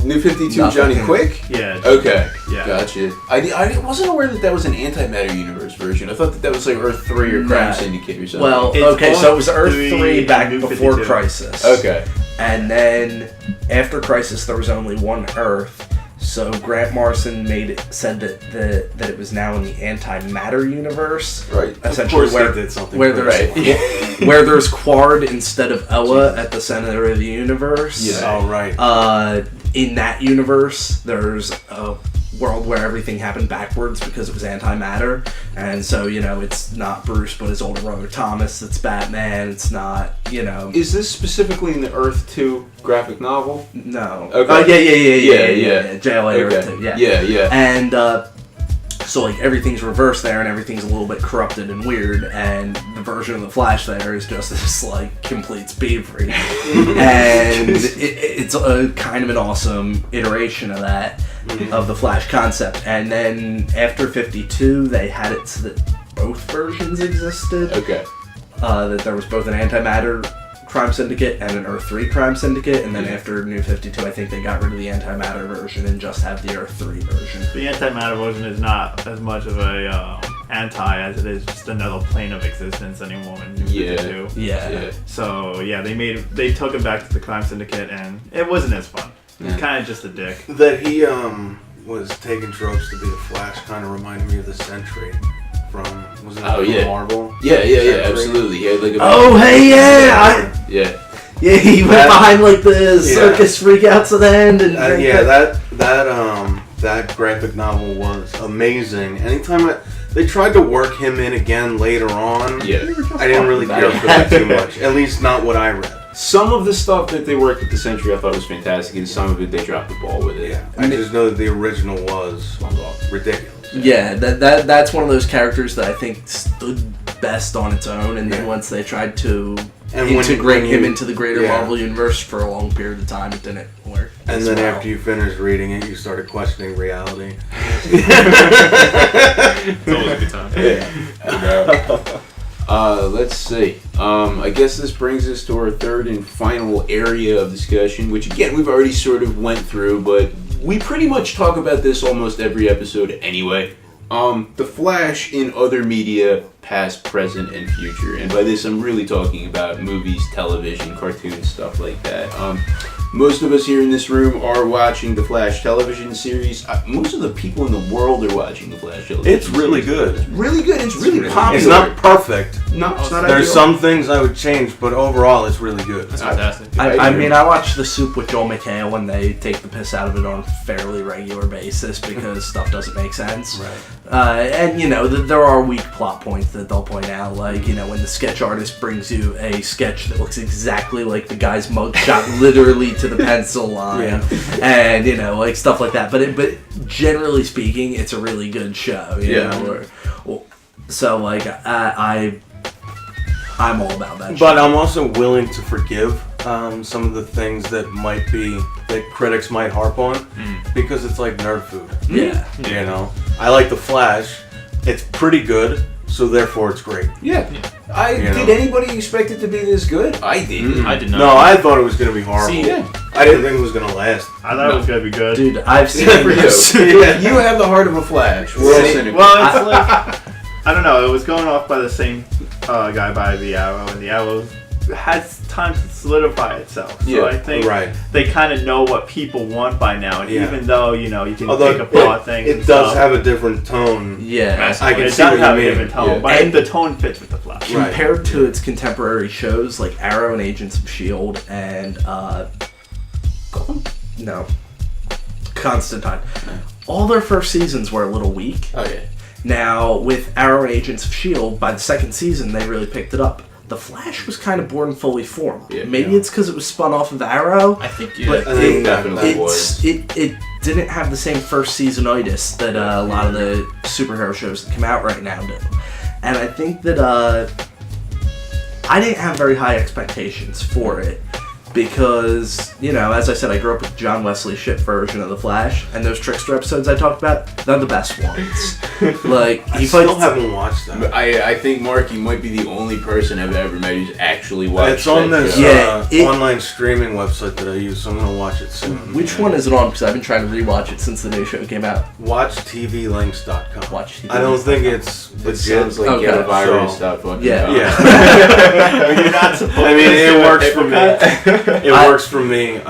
New 52 Johnny Quick? Yeah. Okay. Yeah. Gotcha. I wasn't aware that was an Antimatter Universe version. I thought that was Earth 3 or Crime Syndicate or something. Well, It's so it was Earth 3 3 back New before 52. Crisis. Okay. And then after Crisis, there was only one Earth. So Grant Morrison said that it was now in the Antimatter Universe. Right. Essentially, Of course they did something where crazy. there's where there's Quard instead of Ella at the center of the universe. Yeah. Oh, right. In that universe, there's a world where everything happened backwards because it was antimatter, and so it's not Bruce but his older brother Thomas that's Batman. It's not Is this specifically in the Earth 2 graphic novel? no. Okay. Yeah. JLA Earth 2. Yeah. And so everything's reversed there, and everything's a little bit corrupted and weird, and the version of the Flash there is just this complete speed freak, and it's a kind of an awesome iteration of that, of the Flash concept. And then after 52, they had it so that both versions existed. Okay. That there was both an Antimatter Crime Syndicate and an Earth 3 Crime Syndicate, and then after New 52, I think they got rid of the Antimatter version and just have the Earth 3 version. The antimatter version is not as much of a anti as it is just another plane of existence anymore in New 52. Yeah. So they took it back to the Crime Syndicate, and it wasn't as fun. Yeah. It's kind of just a dick. That he was taking drugs to be the Flash kind of reminded me of the Sentry from was it Oh, from yeah. Marvel? Yeah, Century? absolutely. He had like a Oh, hey, yeah! yeah. Yeah, he went That- behind like the circus freakouts at the end, and that graphic novel was amazing. Anytime they tried to work him in again later on, Yeah. I didn't really care for that too much. At least not what I read. Some of the stuff that they worked with the Century I thought was fantastic, and some of it they dropped the ball with it. Yeah, I just know that the original was ridiculous. yeah, that's one of those characters that I think stood best on its own, and then once they tried to integrate him into the greater Marvel universe for a long period of time, it didn't work. And then after you finished reading it, you started questioning reality. It's always a good time. Let's see. I guess this brings us to our third and final area of discussion, which again we've already sort of went through, but we pretty much talk about this almost every episode anyway. The Flash in other media, past, present, and future. And by this I'm really talking about movies, television, cartoons, stuff like that. Most of us here in this room are watching the Flash television series. Most of the people in the world are watching the Flash television It's really good. It's really good. It's really popular. It's not perfect. No, it's not There's ideal. some things I would change, but overall, it's really good. That's fantastic. I mean, I watch The Soup with Joel McHale when they take the piss out of it on a fairly regular basis because stuff doesn't make sense. Right. And, you know, there are weak plot points that they'll point out, like, you know, when the sketch artist brings you a sketch that looks exactly like the guy's mug shot literally to the pencil line, and, you know, like, stuff like that. But generally speaking, it's a really good show, you know? So, like, I'm all about that show. But I'm also willing to forgive some of the things that critics might harp on, because it's like nerd food. Yeah. You know, I like The Flash. It's pretty good, so therefore it's great. Yeah. Did anybody expect it to be this good? I didn't. I did not. No, I thought it was going to be horrible. See, I didn't think it was going to last. I thought it was gonna be good. Dude, I've seen For you. You have the heart of a Flash. We're all cynical. Well, it's like I don't know. It was going off by the same guy by the Arrow, and the Arrow has time to solidify itself. So I think they kind of know what people want by now, and even though you know you can take apart things, it does have a different tone. Yeah, I can it see does what have you a mean. different tone, but And the tone fits with the Flash. compared to its contemporary shows like Arrow and Agents of S.H.I.E.L.D. and Constantine, all their first seasons were a little weak. Oh yeah. Now with Arrow and Agents of S.H.I.E.L.D., by the second season they really picked it up. The Flash was kind of born fully formed. Yeah, Maybe it's because it was spun off of Arrow. I think But I think it definitely was. didn't have the same first seasonitis that a lot of the superhero shows that come out right now do. And I think that I didn't have very high expectations for it because, you know, as I said, I grew up with John Wesley shit version of The Flash, and those Trickster episodes I talked about, they're the best ones. Like, I still haven't watched that. I think, Mark, you might be the only person I've ever met who's actually watched It's on that this show. online streaming website that I use, so I'm going to watch it soon. Which one is it on? Because I've been trying to rewatch it since the new show came out. WatchTVlinks.com. WatchTV. I don't think it's It legit. sounds like Okay. get a virus, So- stop fucking Yeah. around. Yeah. You're not supposed I mean, to it do works it. for me. It works for me.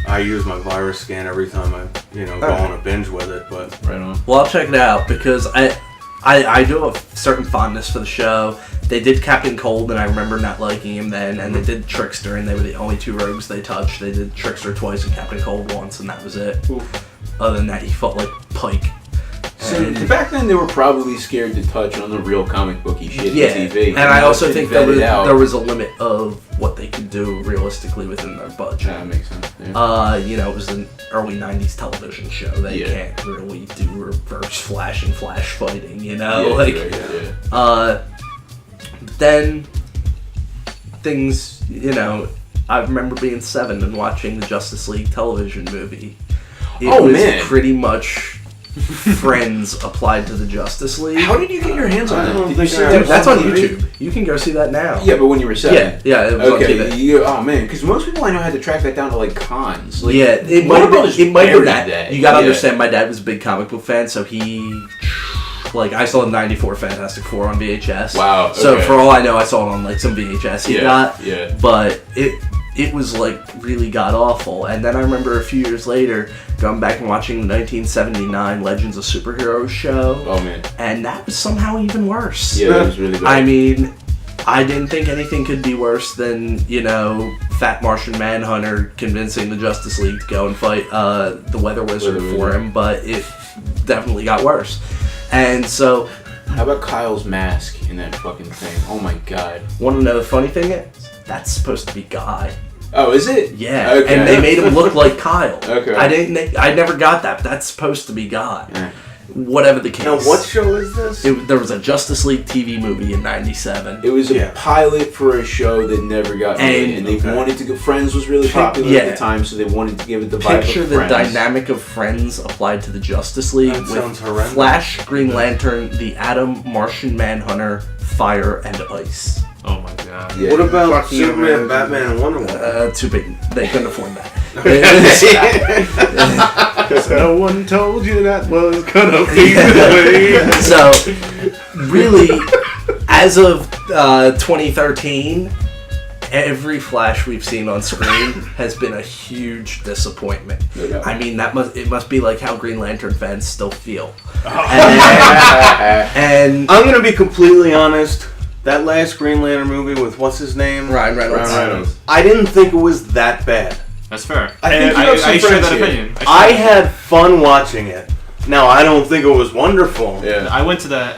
I use my virus scan every time I, go on a binge with it. But Right on. Well, I'll check it out because I do have a certain fondness for the show. They did Captain Cold, and I remember not liking him then, and they did Trickster, and they were the only two rogues they touched. They did Trickster twice and Captain Cold once, and that was it. Other than that, he felt like Pike. So And- back then they were probably scared to touch on the real comic booky shit yeah, on TV. and I also think there there was a limit of what they could do realistically within their budget. That makes sense. Yeah. It was an early '90s television show. They can't really do reverse flash and flash fighting, Then things, I remember being 7 and watching the Justice League television movie. It was pretty much Friends applied to the Justice League. How did you get your hands on I that? don't Did think you see I that? Dude, that's on YouTube. You can go see that now. Yeah, but when you were 7. Yeah, it was on Okay, TV. oh man, because most people I know had to track that down to like cons. Like, Yeah, it might Warner have Brothers been buried that. You gotta Yeah. understand, my dad was a big comic book fan, so he... I saw the 94 Fantastic Four on VHS. Wow, So okay. for all I know, I saw it on some VHS he got. Yeah. But it was like really god awful. And then I remember a few years later going back and watching the 1979 Legends of Superheroes show. Oh man. And that was somehow even worse. Yeah, that was really bad. I mean, I didn't think anything could be worse than, Fat Martian Manhunter convincing the Justice League to go and fight the Weather Wizard for him, but it definitely got worse. And so... How about Kyle's mask in that fucking thing? Oh my god. Want to know the funny thing is? That's supposed to be Guy. Oh, is it? Yeah, Okay. and they made him look like Kyle. Okay. I never got that, but that's supposed to be Guy. Yeah. Whatever the case. Now, what show is this? There was a Justice League TV movie in '97. It was a Yeah. pilot for a show that never got made, and they wanted to go. Friends was really popular at the time, so they wanted to give it the vibe Picture of the Friends. dynamic of Friends applied to the Justice League That sounds with horrendous. Flash, Green Lantern, the Atom, Martian Manhunter, Fire, and Ice. Oh my god. Yeah. What about Fucking Superman, amazing. Batman, and Wonder Woman? Too big. They couldn't afford that. No one told you that was gonna be the way. So, really, as of 2013, every Flash we've seen on screen has been a huge disappointment. No doubt. I mean, it must be like how Green Lantern fans still feel. Oh. And I'm gonna be completely honest. That last Green Lantern movie with what's his name? Ryan Reynolds. Ryan Reynolds. I didn't think it was that bad. That's fair. I think And you have some I share friends that here. opinion. I had fun watching it. Now, I don't think it was wonderful. Yeah. I went to that.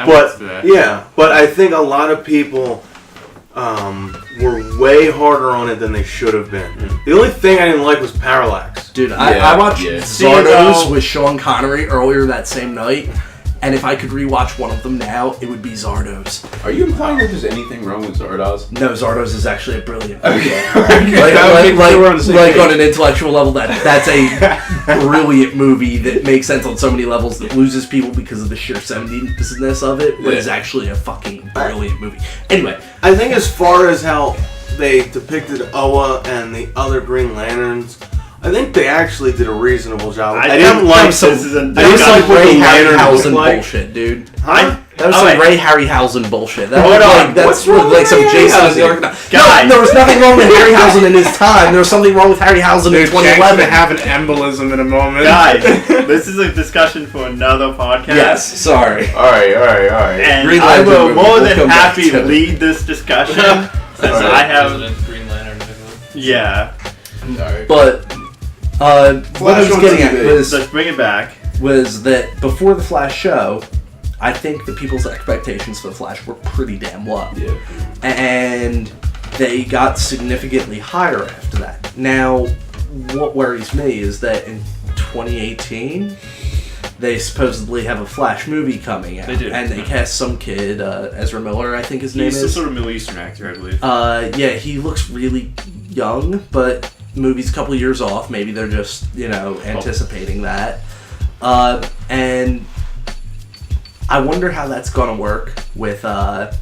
But I think a lot of people were way harder on it than they should have been. The only thing I didn't like was Parallax. Dude, Yeah, I watched yeah. Zardos with Sean Connery earlier that same night, and if I could rewatch one of them now, it would be Zardos. Are you implying that there's anything wrong with Zardoz? No, Zardos is actually a brilliant Okay. movie. Like on an intellectual level, that's a brilliant movie that makes sense on so many levels that loses people because of the sheer 70s-ness of it, but is actually a fucking brilliant movie. Anyway, I think as far as how they depicted Oa and the other Green Lanterns, I think they actually did a reasonable job. I didn't like some, this. that was didn't some like what Ray the Lantern Harryhausen looked like. bullshit, dude. Huh? That was some Ray Harryhausen bullshit. That Hold was on, like, that's what's wrong like with some Ray Jason Harryhausen? the Argonaut. Guys. No, there was nothing wrong with Harryhausen in his time. There was something wrong with Harryhausen in Dude, Jack's 2011. gonna have an embolism in a moment. Guys, this is a discussion for another podcast. Yes, sorry. Alright. And Green I Lantern will movie. more We'll than come back happy to it. lead this discussion since Alright. I have. Green Lantern. Yeah. Alright. But what I was on getting at TV. Let's bring it back. was that before the Flash show, I think the people's expectations for the Flash were pretty damn low. Yeah. And they got significantly higher after that. Now, what worries me is that in 2018, they supposedly have a Flash movie coming out. They do. And they cast some kid, Ezra Miller, I think his name He's some is. sort of Middle Eastern actor, I believe. Yeah, he looks really young, but the movie's a couple years off. Maybe they're just, anticipating that. And I wonder how that's going to work with the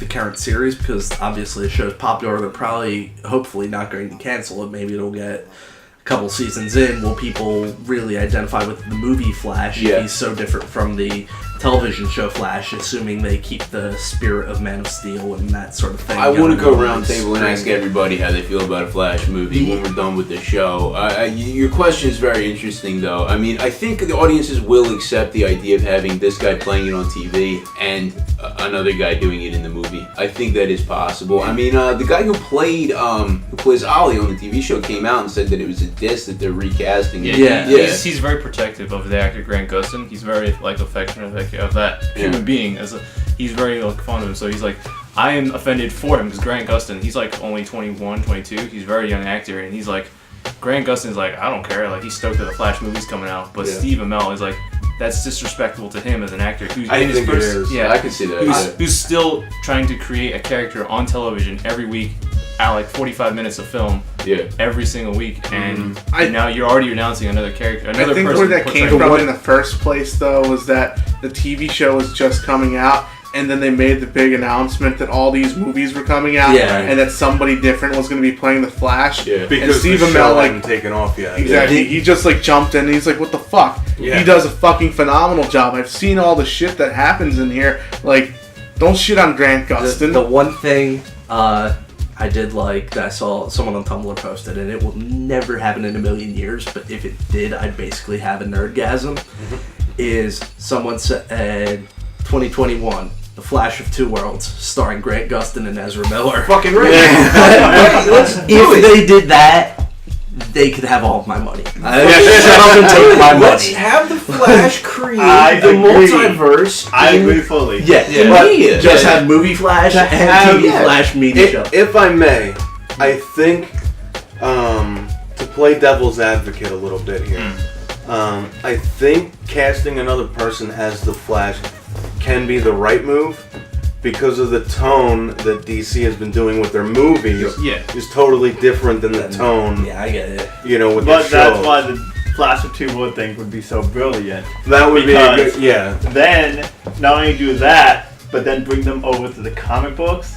current series, because obviously the show's popular. They're probably, hopefully, not going to cancel it. Maybe it'll get a couple seasons in. Will people really identify with the movie Flash? Yeah. He's so different from the television show Flash, assuming they keep the spirit of Man of Steel and that sort of thing. I want to go going round table and ask screen. everybody how they feel about a Flash movie when we're done with the show. Your question is very interesting, though. I mean, I think the audiences will accept the idea of having this guy playing it on TV and another guy doing it in the movie. I think that is possible. I mean, the guy who plays Ollie on the TV show came out and said that it was a diss that they're recasting it. Yeah. He's very protective of the actor Grant Gustin. He's very affectionate of that human being. He's very fond of him. So he's like, I am offended for him because Grant Gustin, he's like only 21, 22. He's a very young actor, and he's like, Grant Gustin's like, I don't care. Like, he's stoked that the Flash movie's coming out. But Steve Amell is like, that's disrespectful to him as an actor who's I in his think first, it is. yeah, I can see that. who's still trying to create a character on television every week at like 45 minutes of film every single week, and now you're already announcing another character, another I think person. where that came portraying- from in the first place, though, was that the TV show was just coming out, and then they made the big announcement that all these movies were coming out, and that somebody different was going to be playing the Flash. Yeah. Because and Steve the show Amell, hadn't taken off yet. exactly, he just jumped in, and he's like, "What the fuck?" Yeah. He does a fucking phenomenal job. I've seen all the shit that happens in here. Like, don't shit on Grant Gustin. The one thing I did like that I saw someone on Tumblr posted, and it will never happen in a million years, but if it did, I'd basically have a nerdgasm. Is someone said 2021, The Flash of Two Worlds, starring Grant Gustin and Ezra Miller. Fucking right. If they did that, they could have all of my money. Shut up and take my Let's money. have the Flash create I the agree. multiverse. I agree fully. Yeah, Yeah. but Yeah. just have movie Flash and TV yeah. Flash media show. If I may, I think to play devil's advocate a little bit here, I think casting another person as the Flash can be the right move because of the tone that DC has been doing with their movies. Yeah. Is totally different than the tone, Yeah, I get it. with But the show. that's why the Flash of Two Worlds thing would be so brilliant. That would be a Because- good, yeah. Then, not only do that, but then bring them over to the comic books.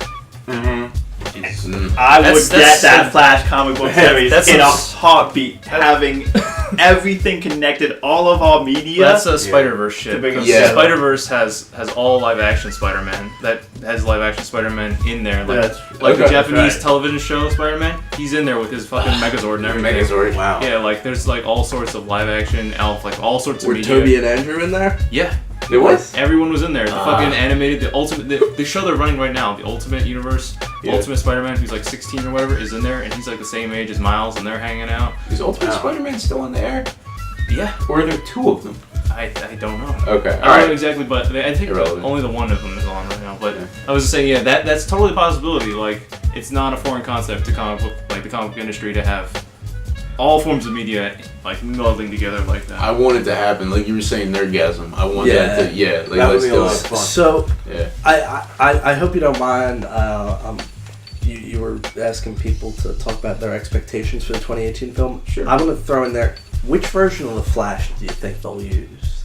I would That's get that some- Flash comic book series that's in a some- heartbeat, having everything connected, all of our media. That's a Spider-Verse shit. To bring them Yeah. together. Spider-Verse has all live-action Spider-Man. That has live-action Spider-Man in there. Like, That's- like the okay, Japanese right. television show Spider-Man, he's in there with his fucking Megazord and everything. Megazord. Wow. Yeah, like there's like all sorts of live-action, like all sorts of Were media. Toby and Andrew in there? Yeah, There was. everyone was in there. The fucking animated, the ultimate, the show they're running right now, the Ultimate Universe, Yeah. Ultimate Spider-Man, who's like 16 or whatever, is in there, and he's like the same age as Miles, and they're hanging out. Is Ultimate Wow. Spider-Man still in the air? Yeah, Or are there two of them? I don't know. Okay. I don't Alright. know exactly, but I think Irrelevant. only the one of them is on right now. But Yeah. I was just saying, yeah, that's totally a possibility. Like, it's not a foreign concept to comic book, like the comic book industry, to have all forms of media like melding together like that. I want it to happen, like you were saying, nerdgasm. I want Yeah. that to, like That would let's be a do lot it. of fun. So Yeah. I hope you don't mind. You were asking people to talk about their expectations for the 2018 film. Sure. I'm going to throw in there. Which version of the Flash do you think they'll use?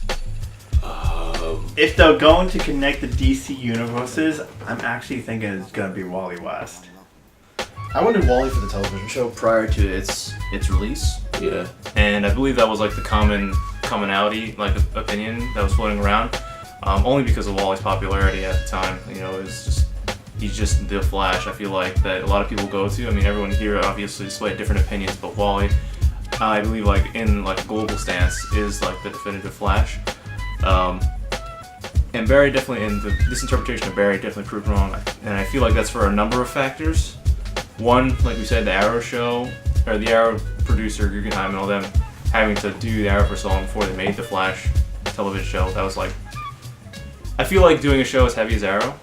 If they're going to connect the DC universes, I'm actually thinking it's going to be Wally West. I wanted Wally for the television show prior to its release. Yeah. And I believe that was like the commonality, like opinion that was floating around, only because of Wally's popularity at the time. You know, it's just he's just the Flash. I feel like that a lot of people go to. I mean, everyone here obviously displayed different opinions, but Wally, I believe, like in like a global stance, is like the definitive Flash. And Barry definitely, and this interpretation of Barry definitely proved wrong. And I feel like that's for a number of factors. One, like we said, the Arrow show, or the Arrow producer, Guggenheim, and all them having to do the Arrow for so long before they made the Flash television show. That was like, I feel like doing a show as heavy as Arrow,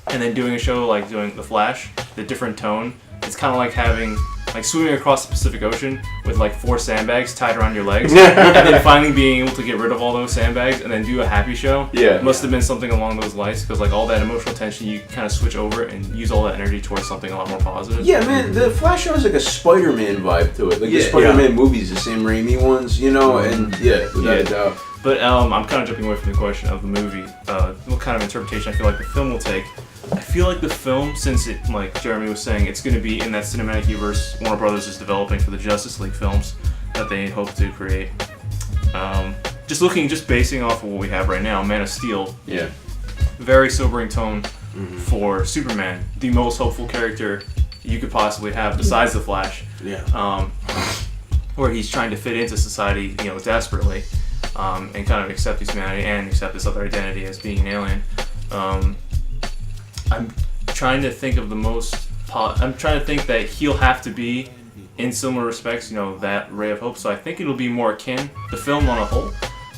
and then doing a show like doing the Flash, the different tone. It's kind of like having, like swimming across the Pacific Ocean with like 4 sandbags tied around your legs, and then finally being able to get rid of all those sandbags and then do a happy show. Yeah. It must have been something along those lines, because like all that emotional tension, you kind of switch over and use all that energy towards something a lot more positive. Yeah, man, the Flash show has like a Spider-Man vibe to it. Like the Yeah. Spider-Man movies, the Sam Raimi ones, and without a doubt. But I'm kind of jumping away from the question of the movie. What kind of interpretation I feel like the film will take. I feel like the film, since it, like Jeremy was saying, it's going to be in that cinematic universe Warner Brothers is developing for the Justice League films that they hope to create. Just basing off of what we have right now, Man of Steel, Yeah. very sobering tone for Superman, the most hopeful character you could possibly have besides the Flash. Yeah. Where he's trying to fit into society, desperately, and kind of accept his humanity and accept this other identity as being an alien. I'm trying to think of the most. I'm trying to think that he'll have to be, in similar respects, that ray of hope. So I think it'll be more akin, the film on a whole.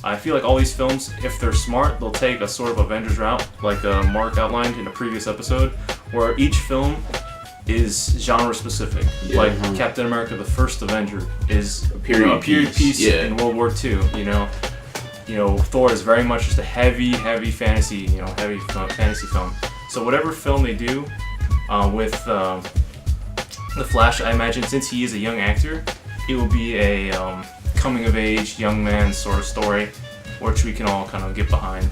I feel like all these films, if they're smart, they'll take a sort of Avengers route, like Mark outlined in a previous episode, where each film is genre specific. Yeah. Like Captain America: The First Avenger is A period piece piece, yeah. in World War II. Thor is very much just a heavy fantasy, fantasy film. So whatever film they do with the Flash, I imagine, since he is a young actor, it will be a coming of age, young man sort of story, which we can all kind of get behind.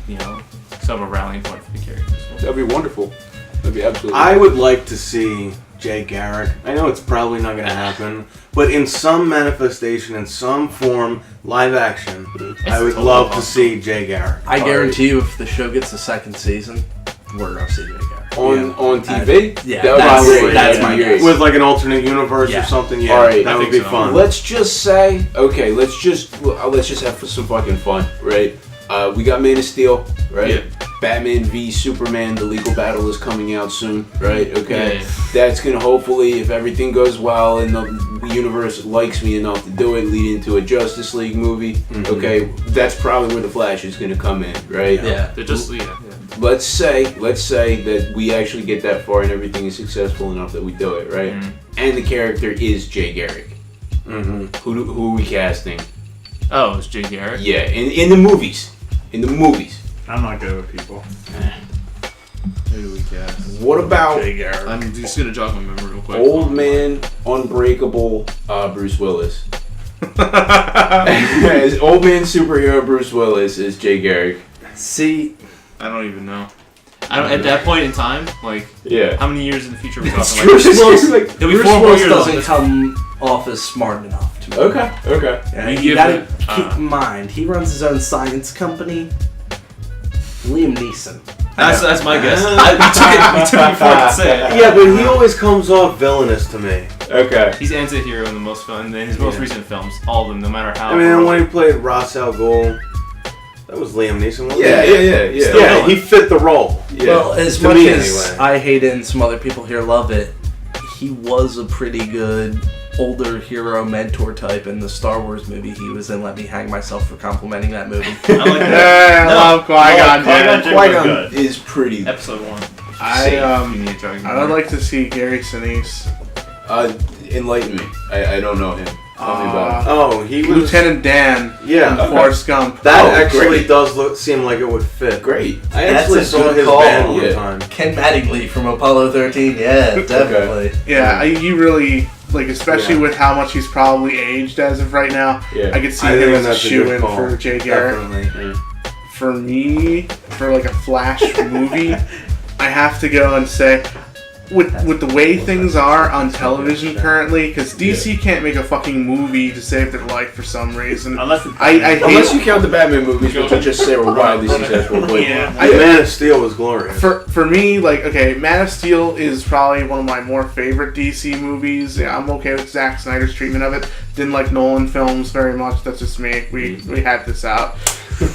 Sort of a rallying point for the characters. That'd be wonderful. That'd be absolutely. I would like to see Jay Garrick. I know it's probably not going to happen, but in some manifestation, in some form, live action, I would totally love to possible. see Jay Garrick. I guarantee you, if the show gets a second season, we're going to see Jay Garrick. on TV. Yeah, that would that's- be great. that's That'd my be great. guess. With like an alternate universe Yeah. or something. Yeah, All right, that I would think be so. fun. Let's just say, okay, let's just have some fucking fun, right? We got Man of Steel, right? Yeah. Batman v Superman, the legal battle is coming out soon, right? Okay. Yeah. That's gonna hopefully, if everything goes well and the universe likes me enough to do it, lead into a Justice League movie. Mm-hmm. Okay, that's probably where the Flash is gonna come in, right? Yeah. They're just Let's say that we actually get that far and everything is successful enough that we do it, right? Mhm. And the character is Jay Garrick. Mm-hmm. Who are we casting? Oh, it's Jay Garrick. Yeah, in the movies. In the movies. I'm not good with people. Who do we cast? What about Jay Garrick. I'm just gonna jog my memory real quick. old man, unbreakable Bruce Willis? As old man superhero Bruce Willis is Jay Garrick. See, I don't even know. I don't, at that point in time, like, Yeah. how many years in the future are we talking? Like, Bruce Willis. it'll be Bruce 4 more Willis years. doesn't come off as smart enough to me. Okay. Yeah, We you give gotta it, keep in mind, he runs his own science company. Liam Neeson. That's my guess. We took it before I could say it. Yeah, but he always comes off villainous to me. Okay. He's anti-hero in the most fun. In his most recent films, all of them, no matter how. I mean, when he played Ra's al Ghul, that was Liam Neeson. Wasn't Yeah. it? Yeah, he fit the role. Yeah. Well, as To much me, as anyway. I hate it and some other people here love it, he was a pretty good older hero mentor type in the Star Wars movie he was in. Let me hang myself for complimenting that movie. I like that. Hey, I love Qui-Gon, Qui-Gon dude. Jinn was Qui-Gon good. is pretty. Episode 1. I You need to jog your I would memory. like to see Gary Sinise. Enlighten me. I don't know him. Tell me about him. Oh, he was. Lieutenant Dan Yeah. from Forrest Gump. That Oh, actually great. does seem like it would fit. Great. I That's actually a saw good his call. band one Yeah. time. Ken Mattingly from Apollo 13. Yeah, definitely. Yeah, you really, like, especially Yeah. with how much he's probably aged as of right now, Yeah. I could see I him think as a that's a shoe good in call. for Jay Garrick. Definitely. For me, for like a Flash movie, I have to go and say, with the way things are on television currently, because DC can't make a fucking movie to save their life for some reason. Unless it's I Unless hate you count the Batman movies, which I just say were wildly successful. But Yeah. Man of Steel was glorious. for me, like, okay, Man of Steel is probably one of my more favorite DC movies. Yeah, I'm okay with Zack Snyder's treatment of it. Didn't like Nolan films very much. That's just me. We had this out.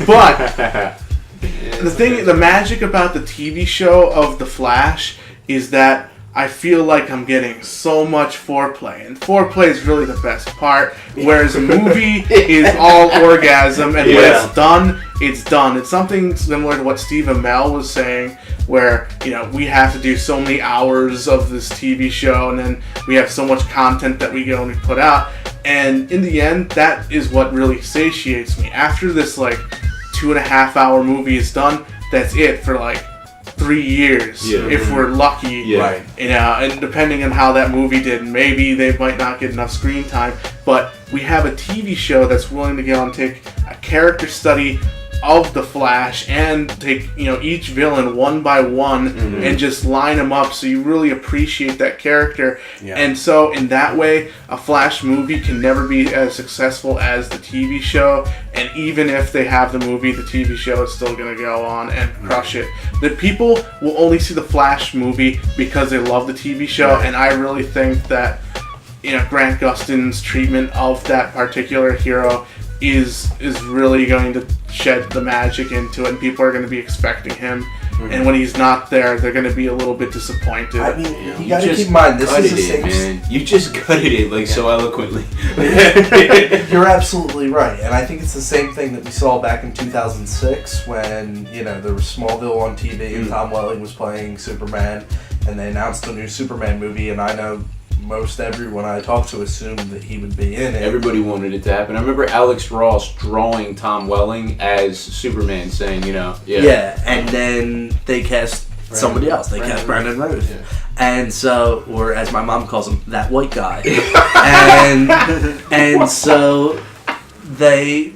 But the magic about the TV show of The Flash is that I feel like I'm getting so much foreplay, and foreplay is really the best part. Whereas a movie is all orgasm, and when Yeah. it's done, it's done. It's something similar to what Steve Amell was saying, where we have to do so many hours of this TV show, and then we have so much content that we can only put out. And in the end, that is what really satiates me. After this, like, 2.5 hour movie is done, that's it for like 3 years, Yeah. if we're lucky. Yeah. Right. And depending on how that movie did, maybe they might not get enough screen time. But we have a TV show that's willing to go and take a character study of the Flash and take each villain one by one and just line them up so you really appreciate that character. Yeah. And so in that way, a Flash movie can never be as successful as the TV show. And even if they have the movie, the TV show is still going to go on and crush it. The people will only see the Flash movie because they love the TV show, and I really think that Grant Gustin's treatment of that particular hero is really going to shed the magic into it, and people are going to be expecting him. And when he's not there, they're going to be a little bit disappointed. I mean, you gotta keep in mind, this is the same. man. You just gutted it like so eloquently. You're absolutely right, and I think it's the same thing that we saw back in 2006 when there was Smallville on TV and Tom Welling was playing Superman, and they announced a new Superman movie, and I know most everyone I talked to assumed that he would be in it. Everybody wanted it to happen. I remember Alex Ross drawing Tom Welling as Superman, saying, Yeah, and then they cast somebody else. They cast Brandon Rose. Yeah. And so, or as my mom calls him, that white guy. and so they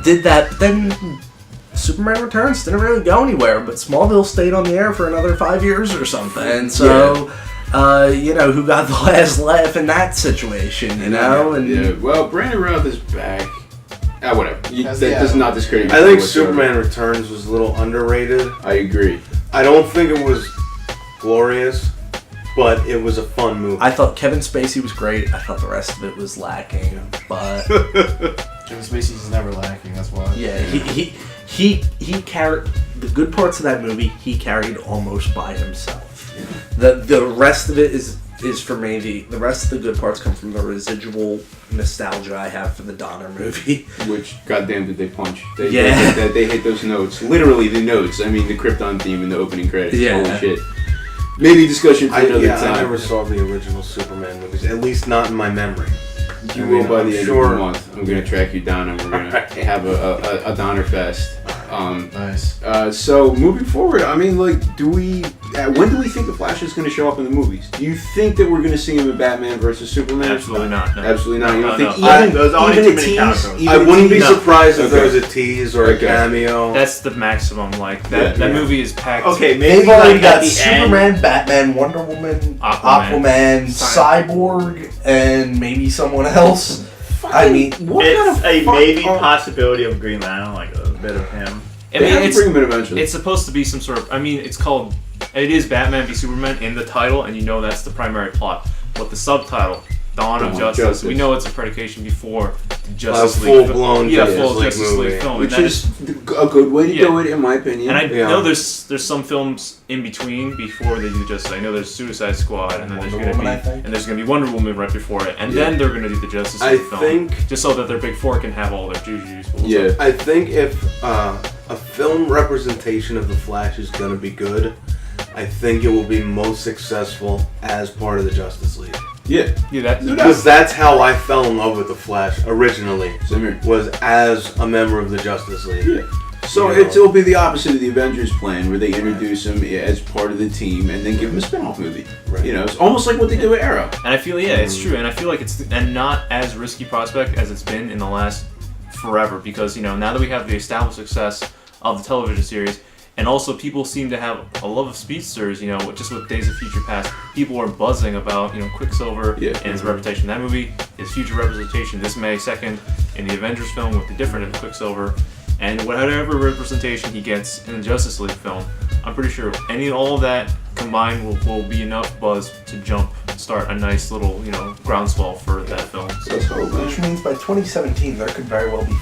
did that, but then Superman Returns didn't really go anywhere, but Smallville stayed on the air for another 5 years or something. And so, who got the last laugh in that situation, And yeah. Well, Brandon Routh is back. Whatever. That Yeah. does not discredit. I think whatsoever. Superman Returns was a little underrated. I agree. I don't think it was glorious, but it was a fun movie. I thought Kevin Spacey was great. I thought the rest of it was lacking, but Kevin Spacey's never lacking. That's why. yeah, he carried the good parts of that movie. He carried almost by himself. The rest of it is for me the rest of the good parts come from the residual nostalgia I have for the Donner movie. Which, goddamn, did they punch? They hit those notes. Literally the notes. I mean, the Krypton theme in the opening credits. Yeah. Holy shit. Maybe discussion for another time. I never saw the original Superman movies, at least not in my memory. You will by the end of the month. I'm going to track you down and we're going to have a Donner Fest. Nice. So, moving forward, I mean, like, when do we think the Flash is going to show up in the movies? Do you think that we're going to see him in Batman versus Superman? Absolutely not. No. Absolutely not. You don't think No. There's only even too a many tease? characters. I wouldn't be No. surprised if Okay. there was a tease or a Okay. cameo. That's the maximum. Like that Yeah. movie is packed. Okay, maybe They've already like got at the Superman, end. Batman, Wonder Woman, Aquaman. Aquaman, Cyborg, and maybe someone else. I mean, what It's kind of a fuck maybe are- possibility of Green Lantern, like a bit of him. I They mean, have to bring him in eventually. it's supposed to be some sort of. I mean, it is Batman v Superman in the title, and you know that's the primary plot. But the subtitle, Dawn of Justice, we know it's a predication before the Justice League. full-blown yeah, Justice full League Justice movie. League film. Which and that is a good way to do it, in my opinion. And I Yeah. know there's some films in between before they do Justice. I know there's Suicide Squad, and then there's Wonder gonna Woman, I be think. and there's gonna be Wonder Woman right before it, and then they're gonna do the Justice I League film, think- just so that their big four can have all their juju's. Yeah. I think if a film representation of the Flash is going to be good, I think it will be most successful as part of the Justice League. Yeah. Yeah, Because that's how I fell in love with the Flash originally, Same here. was as a member of the Justice League. Yeah. So You know. it'll be the opposite of the Avengers plan, where they introduce him as part of the team and then give him a spin-off movie. Right. You know, it's almost like what they did with Arrow. And I feel, it's true, and I feel like it's not as risky prospect as it's been in the last forever, because now that we have the established success of the television series, and also people seem to have a love of speedsters, just with Days of Future Past, people are buzzing about, Quicksilver and his reputation. That movie is future representation this May 2nd in the Avengers film with the different Quicksilver, and whatever representation he gets in the Justice League film, I'm pretty sure all of that combined will be enough buzz to start a nice little, groundswell for that film. So, Let's hope, man. which means by 2017 there could very well be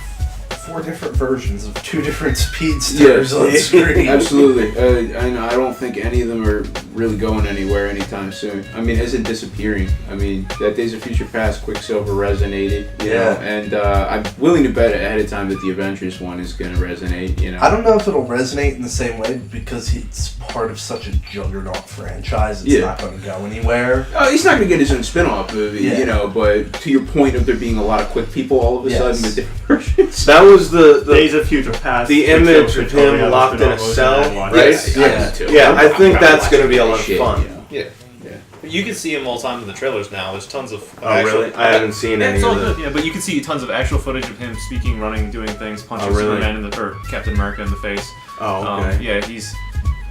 4 different versions of 2 different speedsters on screen. Absolutely. And I don't think any of them are really going anywhere anytime soon. I mean, isn't disappearing. I mean, that Days of Future Past Quicksilver resonated. And I'm willing to bet ahead of time that the Avengers one is going to resonate. I don't know if it'll resonate in the same way because it's part of such a juggernaut franchise. It's not going to go anywhere. He's not going to get his own spin-off movie, but to your point of there being a lot of quick people all of a sudden with different versions. That was the Days of Future Past. the image of him locked in a cell, right? Yeah, I think that's going to be a lot of fun. You can see him all the time in the trailers now. There's tons of. Oh, really? I haven't seen any it's all of it. good, yeah, but you can see tons of actual footage of him speaking, running, doing things, punching Superman or Captain America in the face. Oh, okay.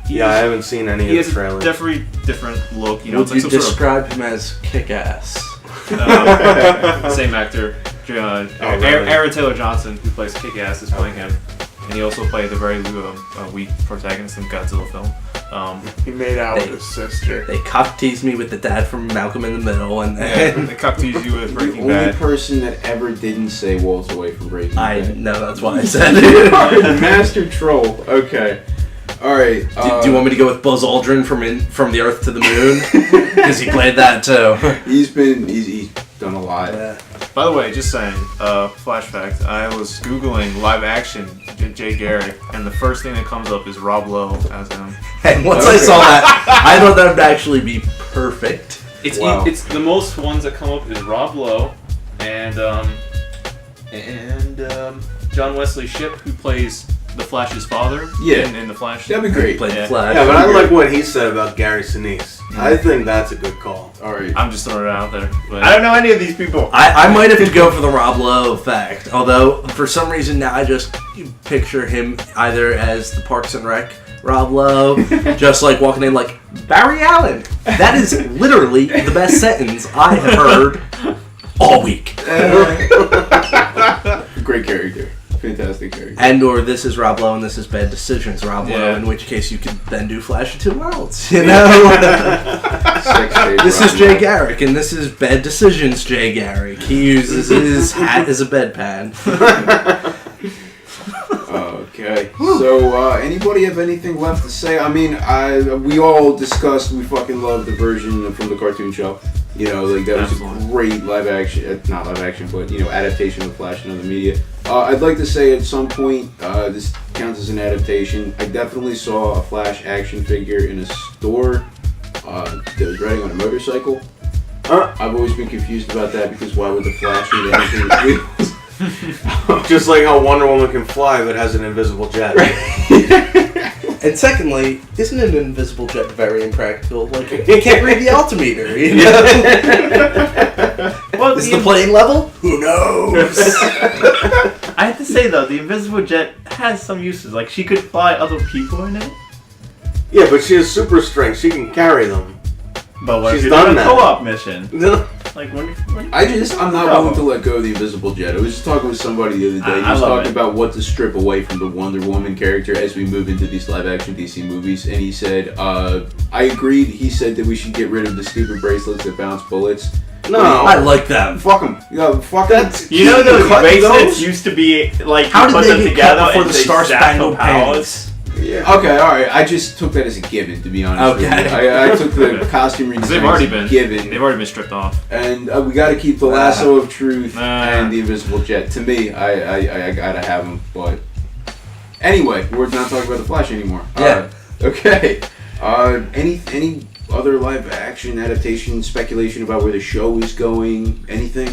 Yeah, I haven't seen any he of has the a trailers. definitely different look. Would It's like you some sort describe him as kick-ass? of same actor, really? Aaron Taylor Johnson, who plays Kick-Ass, is playing him, and he also played the very weak protagonist in the Godzilla film. He made out with his sister. They cock-teased me with the dad from Malcolm in the Middle, and then they cock-teased you with The Breaking only Bad. person that ever didn't say Walt's away from Breaking I Bad. know that's why I said Master Troll. Okay. All right. Do you want me to go with Buzz Aldrin from the Earth to the Moon? Because he played that too. He's done a lot. By the way, just saying, flash fact, I was Googling live action Jay Garrick, and the first thing that comes up is Rob Lowe as him. And once I saw that, I thought that would actually be perfect. It's the most ones that come up is Rob Lowe and John Wesley Shipp, who plays the Flash's father. In the Flash. That'd be great. Played the Flash. Yeah, but I like what he said about Gary Sinise. I think that's a good call. All right. I'm just throwing it out there. But I don't know any of these people. I might have to go for the Rob Lowe fact. Although, for some reason now I just picture him either as the Parks and Rec Rob Lowe, just like walking in like, Barry Allen. That is literally the best sentence I have heard all week. Great character. Fantastic character. And or this is Rob Lowe and this is Bad Decisions Rob Lowe, Yeah. in which case you could then do Flash of Two Worlds, you know? Sex tape, This Rob is Jay Lowe. Garrick and this is Bad Decisions Jay Garrick. He uses his hat as a bedpan. Okay. So, anybody have anything left to say? I mean, we all discussed we fucking love the version from the cartoon show. You know, like that was Absolutely. a great live action, not live action, but you know, adaptation of Flash and other media. I'd like to say at some point, this counts as an adaptation. I definitely saw a Flash action figure in a store that was riding on a motorcycle. I've always been confused about that because why would the Flash need anything with wheels? Just like how Wonder Woman can fly but has an invisible jet. And secondly, isn't an invisible jet very impractical? Like, you can't read the altimeter, you know? Well, Is the plane level? Who knows? I have to say though, the invisible jet has some uses. Like she could fly other people in it. Yeah, but she has super strength. She can carry them. But what She's if you're doing done a that. co-op mission? Like when I'm not willing to let go of the invisible jet. I was just talking with somebody the other day. He I was love talking it. about what to strip away from the Wonder Woman character as we move into these live action DC movies. And he said, I agreed. He said that we should get rid of the stupid bracelets that bounce bullets. No. I like them. Fuck them. Yeah, fuck them. you know those Cut bracelets those? used to be like How you did put they them get together cut before and the they Star zap Spangled the powers? Bands? Yeah. Okay, alright. I just took that as a given, to be honest with Okay. you. I took the costume redesign They've already as a been. given. They've already been stripped off. And we got to keep the lasso of truth Nah. and the invisible jet. To me, I gotta have them. But anyway, we're not talking about the Flash anymore. Yeah. Okay. Any other live action adaptation speculation about where the show is going? Anything?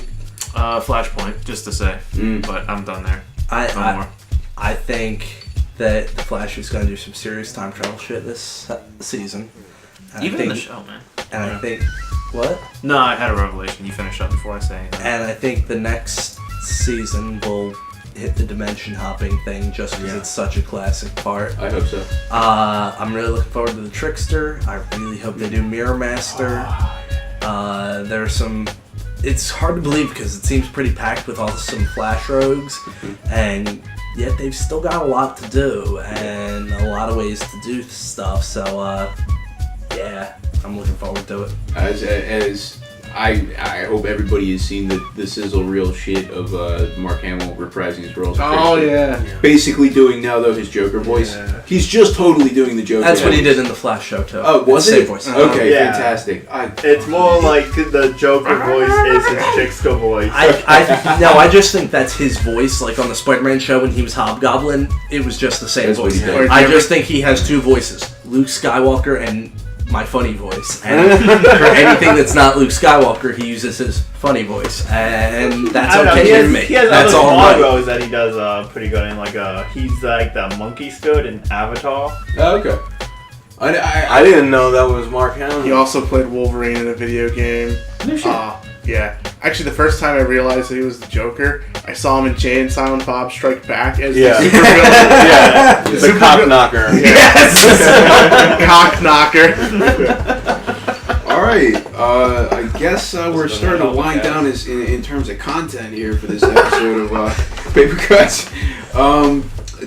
Flashpoint, just to say. But I'm done there. No more. I think that the Flash is going to do some serious time travel shit this season. And Even I in think, the show, man. And I think what? No, I had a revelation. You finish up before I say anything. And I think the next season will hit the dimension hopping thing just because it's such a classic part. I hope so. I'm really looking forward to the Trickster. I really hope they do Mirror Master. There's some. It's hard to believe because it seems pretty packed with some Flash rogues, and yet they've still got a lot to do and a lot of ways to do stuff. So, yeah, I'm looking forward to it. As I hope everybody has seen the sizzle reel shit of Mark Hamill reprising his role. as Oh Trickster. yeah. Basically doing now though his Joker voice. Yeah. He's just totally doing the Joker. That's what he voice. did in the Flash show too. Oh, was Same it? voice. Okay, Yeah. fantastic. It's more like the Joker voice is his Chickska voice. I just think that's his voice. Like on the Spider-Man show when he was Hobgoblin, it was just the same That's what voice. he did. I just think he has two voices: Luke Skywalker and my funny voice. And for anything that's not Luke Skywalker, he uses his funny voice, and that's I don't know, okay with me. He has That's other all small right. roles that he does pretty good in. Like he's like the monkey stood in Avatar. Oh, okay. I didn't know that was Mark Hamill. He also played Wolverine in a video game. Yeah. Actually, the first time I realized that he was the Joker, I saw him in Jay and Silent Bob Strike Back as Yeah. the supervillain. Yeah, the cock knocker. Cock knocker. All right. I guess we're the starting to one wind cast. down in terms of content here for this episode of Paper Cuts.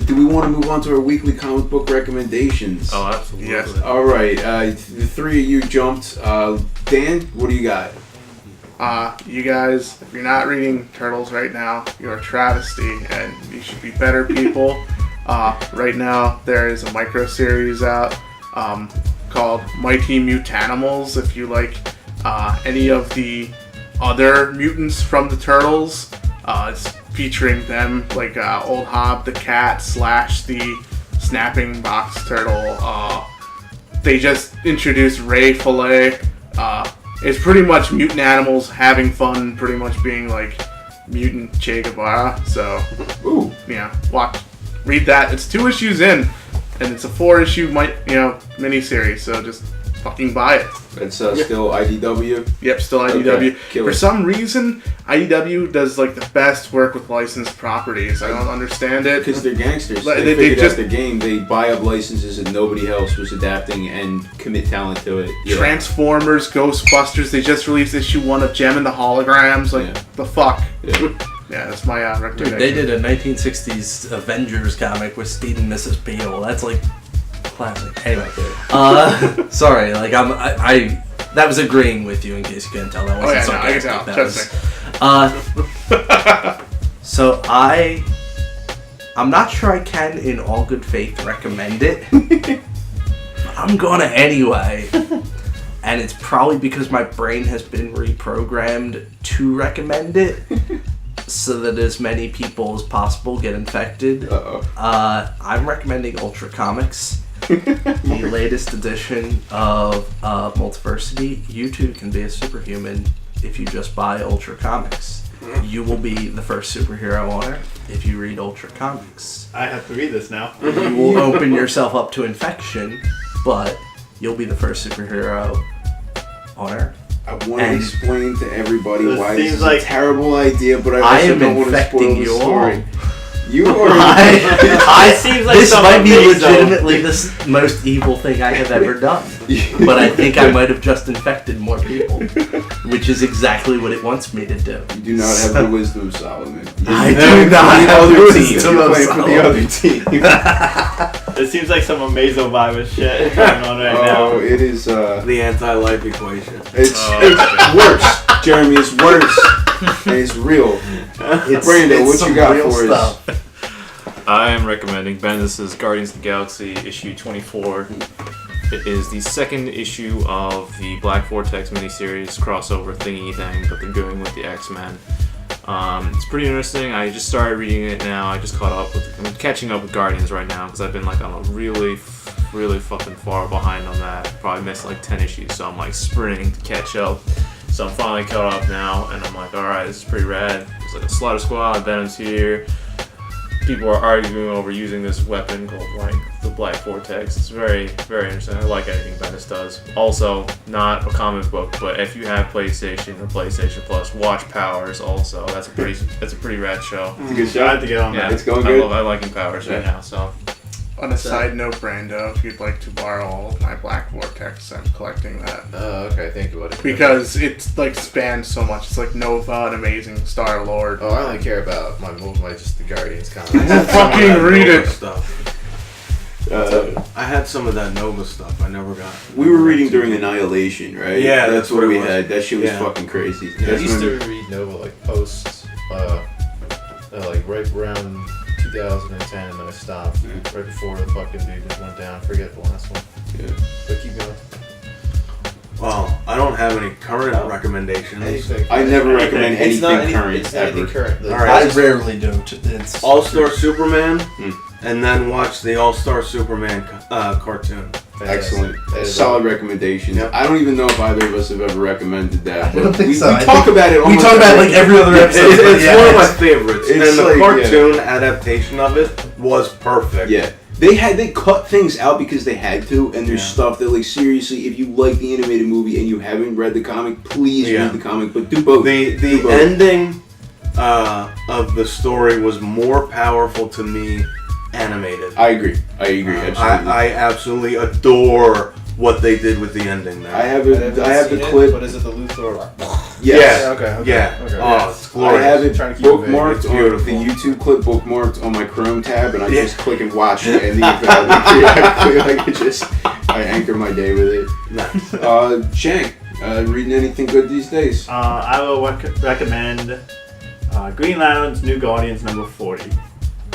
Do we want to move on to our weekly comic book recommendations? Oh, absolutely. Yes. All right. The three of you jumped. Dan, what do you got? You guys, if you're not reading Turtles right now, you're a travesty, and you should be better people. Right now, there is a micro series out called Mighty Mutanimals. If you like any of the other mutants from the Turtles, it's featuring them, like Old Hob the Cat / the Snapping Box Turtle. They just introduced Ray Fillet. It's pretty much mutant animals having fun, pretty much being like mutant Che Guevara. So, Ooh. yeah, read that. It's 2 issues in, and it's a 4-issue miniseries. So just fucking buy it. It's still IDW. Yep, still IDW. Okay, kill For it. some reason, IDW does like the best work with licensed properties. I don't understand it. Because they're gangsters. Like, They they figured just- out the game. They buy up licenses that nobody else was adapting and commit talent to it. Yeah. Transformers, Ghostbusters, they just released issue 1 of Gem and the Holograms. Like, Yeah. the fuck? Yeah. Yeah, that's my recommendation. Dude, they did a 1960s Avengers comic with Steve and Mrs. Beale. That's like classic. Anyway, sorry, like I that was agreeing with you in case you couldn't tell. That wasn't sarcastic. I can tell. That was, so I'm not sure I can, in all good faith, recommend it. But I'm gonna anyway. And it's probably because my brain has been reprogrammed to recommend it, so that as many people as possible get infected. I'm recommending Ultra Comics, the latest edition of Multiversity. You too can be a superhuman if you just buy Ultra Comics. You will be the first superhero on Earth if you read Ultra Comics. I have to read this now. You will open yourself up to infection, but you'll be the first superhero on Earth. I want to explain to everybody This why seems this is like- a terrible idea, but I I also am don't want to spoil infecting the you story. all. You are. It seems like This some might be amazing- legitimately the most evil thing I have ever done. But I think I might have just infected more people, which is exactly what it wants me to do. You do not have the wisdom of Solomon. I do not have the wisdom You're of playing for the other Solomon. team. It seems like some Amazo virus shit going on right now. Oh, it is. The anti-life equation. It's worse. Jeremy, it's worse. And it's real. Brando, what some you got real for us? stuff. I am recommending Bendis' Guardians of the Galaxy issue 24. It is the second issue of the Black Vortex miniseries crossover thingy thing that they're doing with the X-Men. It's pretty interesting. I just started reading it now. I just caught up with. I'm catching up with Guardians right now because I've been like on a really fucking far behind on that. Probably missed like 10 issues, so I'm like sprinting to catch up. So I'm finally caught up now, and I'm like, all right, this is pretty rad. It's like a Slaughter Squad, Venom's here. People are arguing over using this weapon called like the Black Vortex. It's very, very interesting. I like anything Bendis does. Also, not a comic book, but if you have PlayStation or PlayStation Plus, watch Powers. Also, that's a pretty rad show. It's a good I show. have to get on Yeah, that. It's going good. I like Powers right now. So On a side note, Brando, if you'd like to borrow all of my Black Vortex, I'm collecting that. Oh, okay. Think about it. Because it's like spans so much. It's like Nova and Amazing Star Lord. Oh, I only care about my just the Guardians comics. Fucking read it. Stuff. Uh, I had some of that Nova stuff. I never got. we were reading during Annihilation, right? Yeah, that's that's what what we it was. had. That shit was Yeah. fucking crazy. I That's used when- to read Nova like post, like right around 2010, and then I stopped right before the fucking dude just went down. Forget the last one. Yeah. But keep going. Well, I don't have any current recommendations. Anything. I never recommend It's not anything current It's not anything ever. current. All right. I rarely do. It's All-Star Superman, Hmm. and then watch the All-Star Superman cartoon. Excellent. That is Solid recommendation. Yep. I don't even know if either of us have ever recommended that. I don't but think we, so. We I talk think- about it we almost talk about it like every other episode. It's Yeah, one of my it's- favorites, it's and the like, cartoon adaptation of it was perfect. Yeah. They cut things out because they had to, and there's stuff that, like, seriously, if you like the animated movie and you haven't read the comic, please Yeah. read the comic, but do both. The Do both. ending of the story was more powerful to me animated. I agree. Absolutely. I absolutely adore what they did with the ending there. I have haven't the seen it, clip. But is it the Luthor? Yes. Okay. Yeah. Okay. Oh, it's I glorious. have it Trying to keep it vague. bookmarked It's on beautiful. the YouTube clip bookmarked on my Chrome tab, and I Yeah. just click and watch the ending of it. I anchor my day with it. Nice. Shank, reading anything good these days? I will recommend Green Lantern's New Guardians number 40.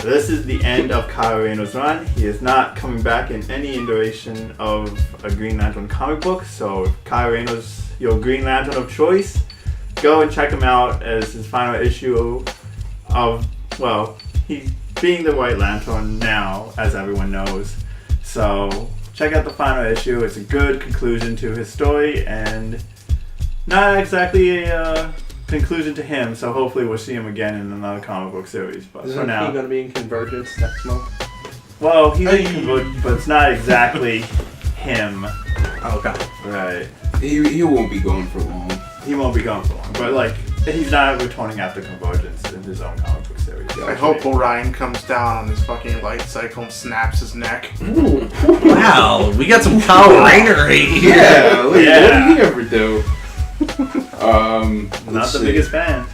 This is the end of Kyle Rayner's run. He is not coming back in any iteration of a Green Lantern comic book, so if Kyle Rayner's your Green Lantern of choice, go and check him out as his final issue of, well, he's being the White Lantern now, as everyone knows. So check out the final issue. It's a good conclusion to his story, and not exactly a conclusion to him, so hopefully we'll see him again in another comic book series. But for Isn't he now, going to be in Convergence next month? well, he's in Convergence, but it's not exactly him. Okay. Right. He won't be going for long. He won't be gone for long, but like he's not returning after Convergence in his own comic book series. I hope Orion comes down on his fucking light cycle and snaps his neck. Wow, we got some Kyle Rayner here. Yeah, like, Yeah. what did he ever do? Not Let's the see. biggest fan.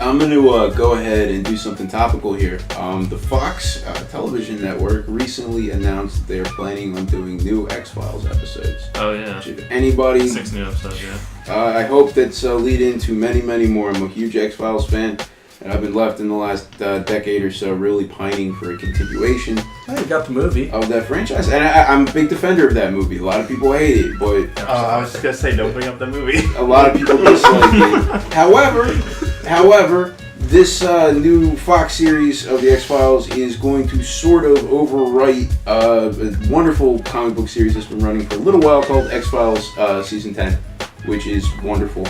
I'm going to go ahead and do something topical here. The Fox television network recently announced that they're planning on doing new X-Files episodes. Oh yeah. Which if anybody, 6 new episodes. Yeah. I hope that's lead into many, many more. I'm a huge X-Files fan, and I've been left in the last decade or so really pining for a continuation Oh, you got the movie. of that franchise. And I'm a big defender of that movie. A lot of people hate it, but I was just gonna say, don't bring up the movie. a lot of people dislike it. However, this new Fox series of the X-Files is going to sort of overwrite a wonderful comic book series that's been running for a little while called X-Files Season 10, which is wonderful.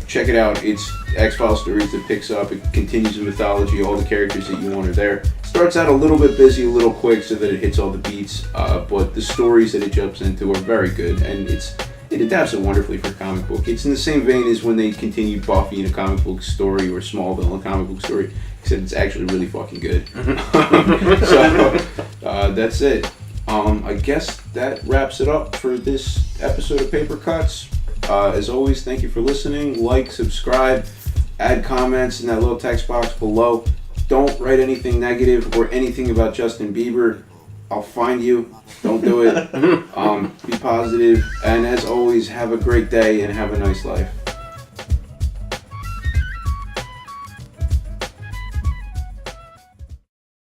Check it out. It's X-Files stories that picks up. It continues in mythology. All the characters that you want are there. Starts out a little bit busy, a little quick so that it hits all the beats, but the stories that it jumps into are very good, and it adapts it wonderfully for a comic book. It's in the same vein as when they continued Buffy in a comic book story or Smallville in a comic book story, except it's actually really fucking good. So that's it. I guess that wraps it up for this episode of Paper Cuts. As always, thank you for listening. Like, subscribe, add comments in that little text box below. Don't write anything negative or anything about Justin Bieber. I'll find you. Don't do it. Be positive. And as always, have a great day and have a nice life.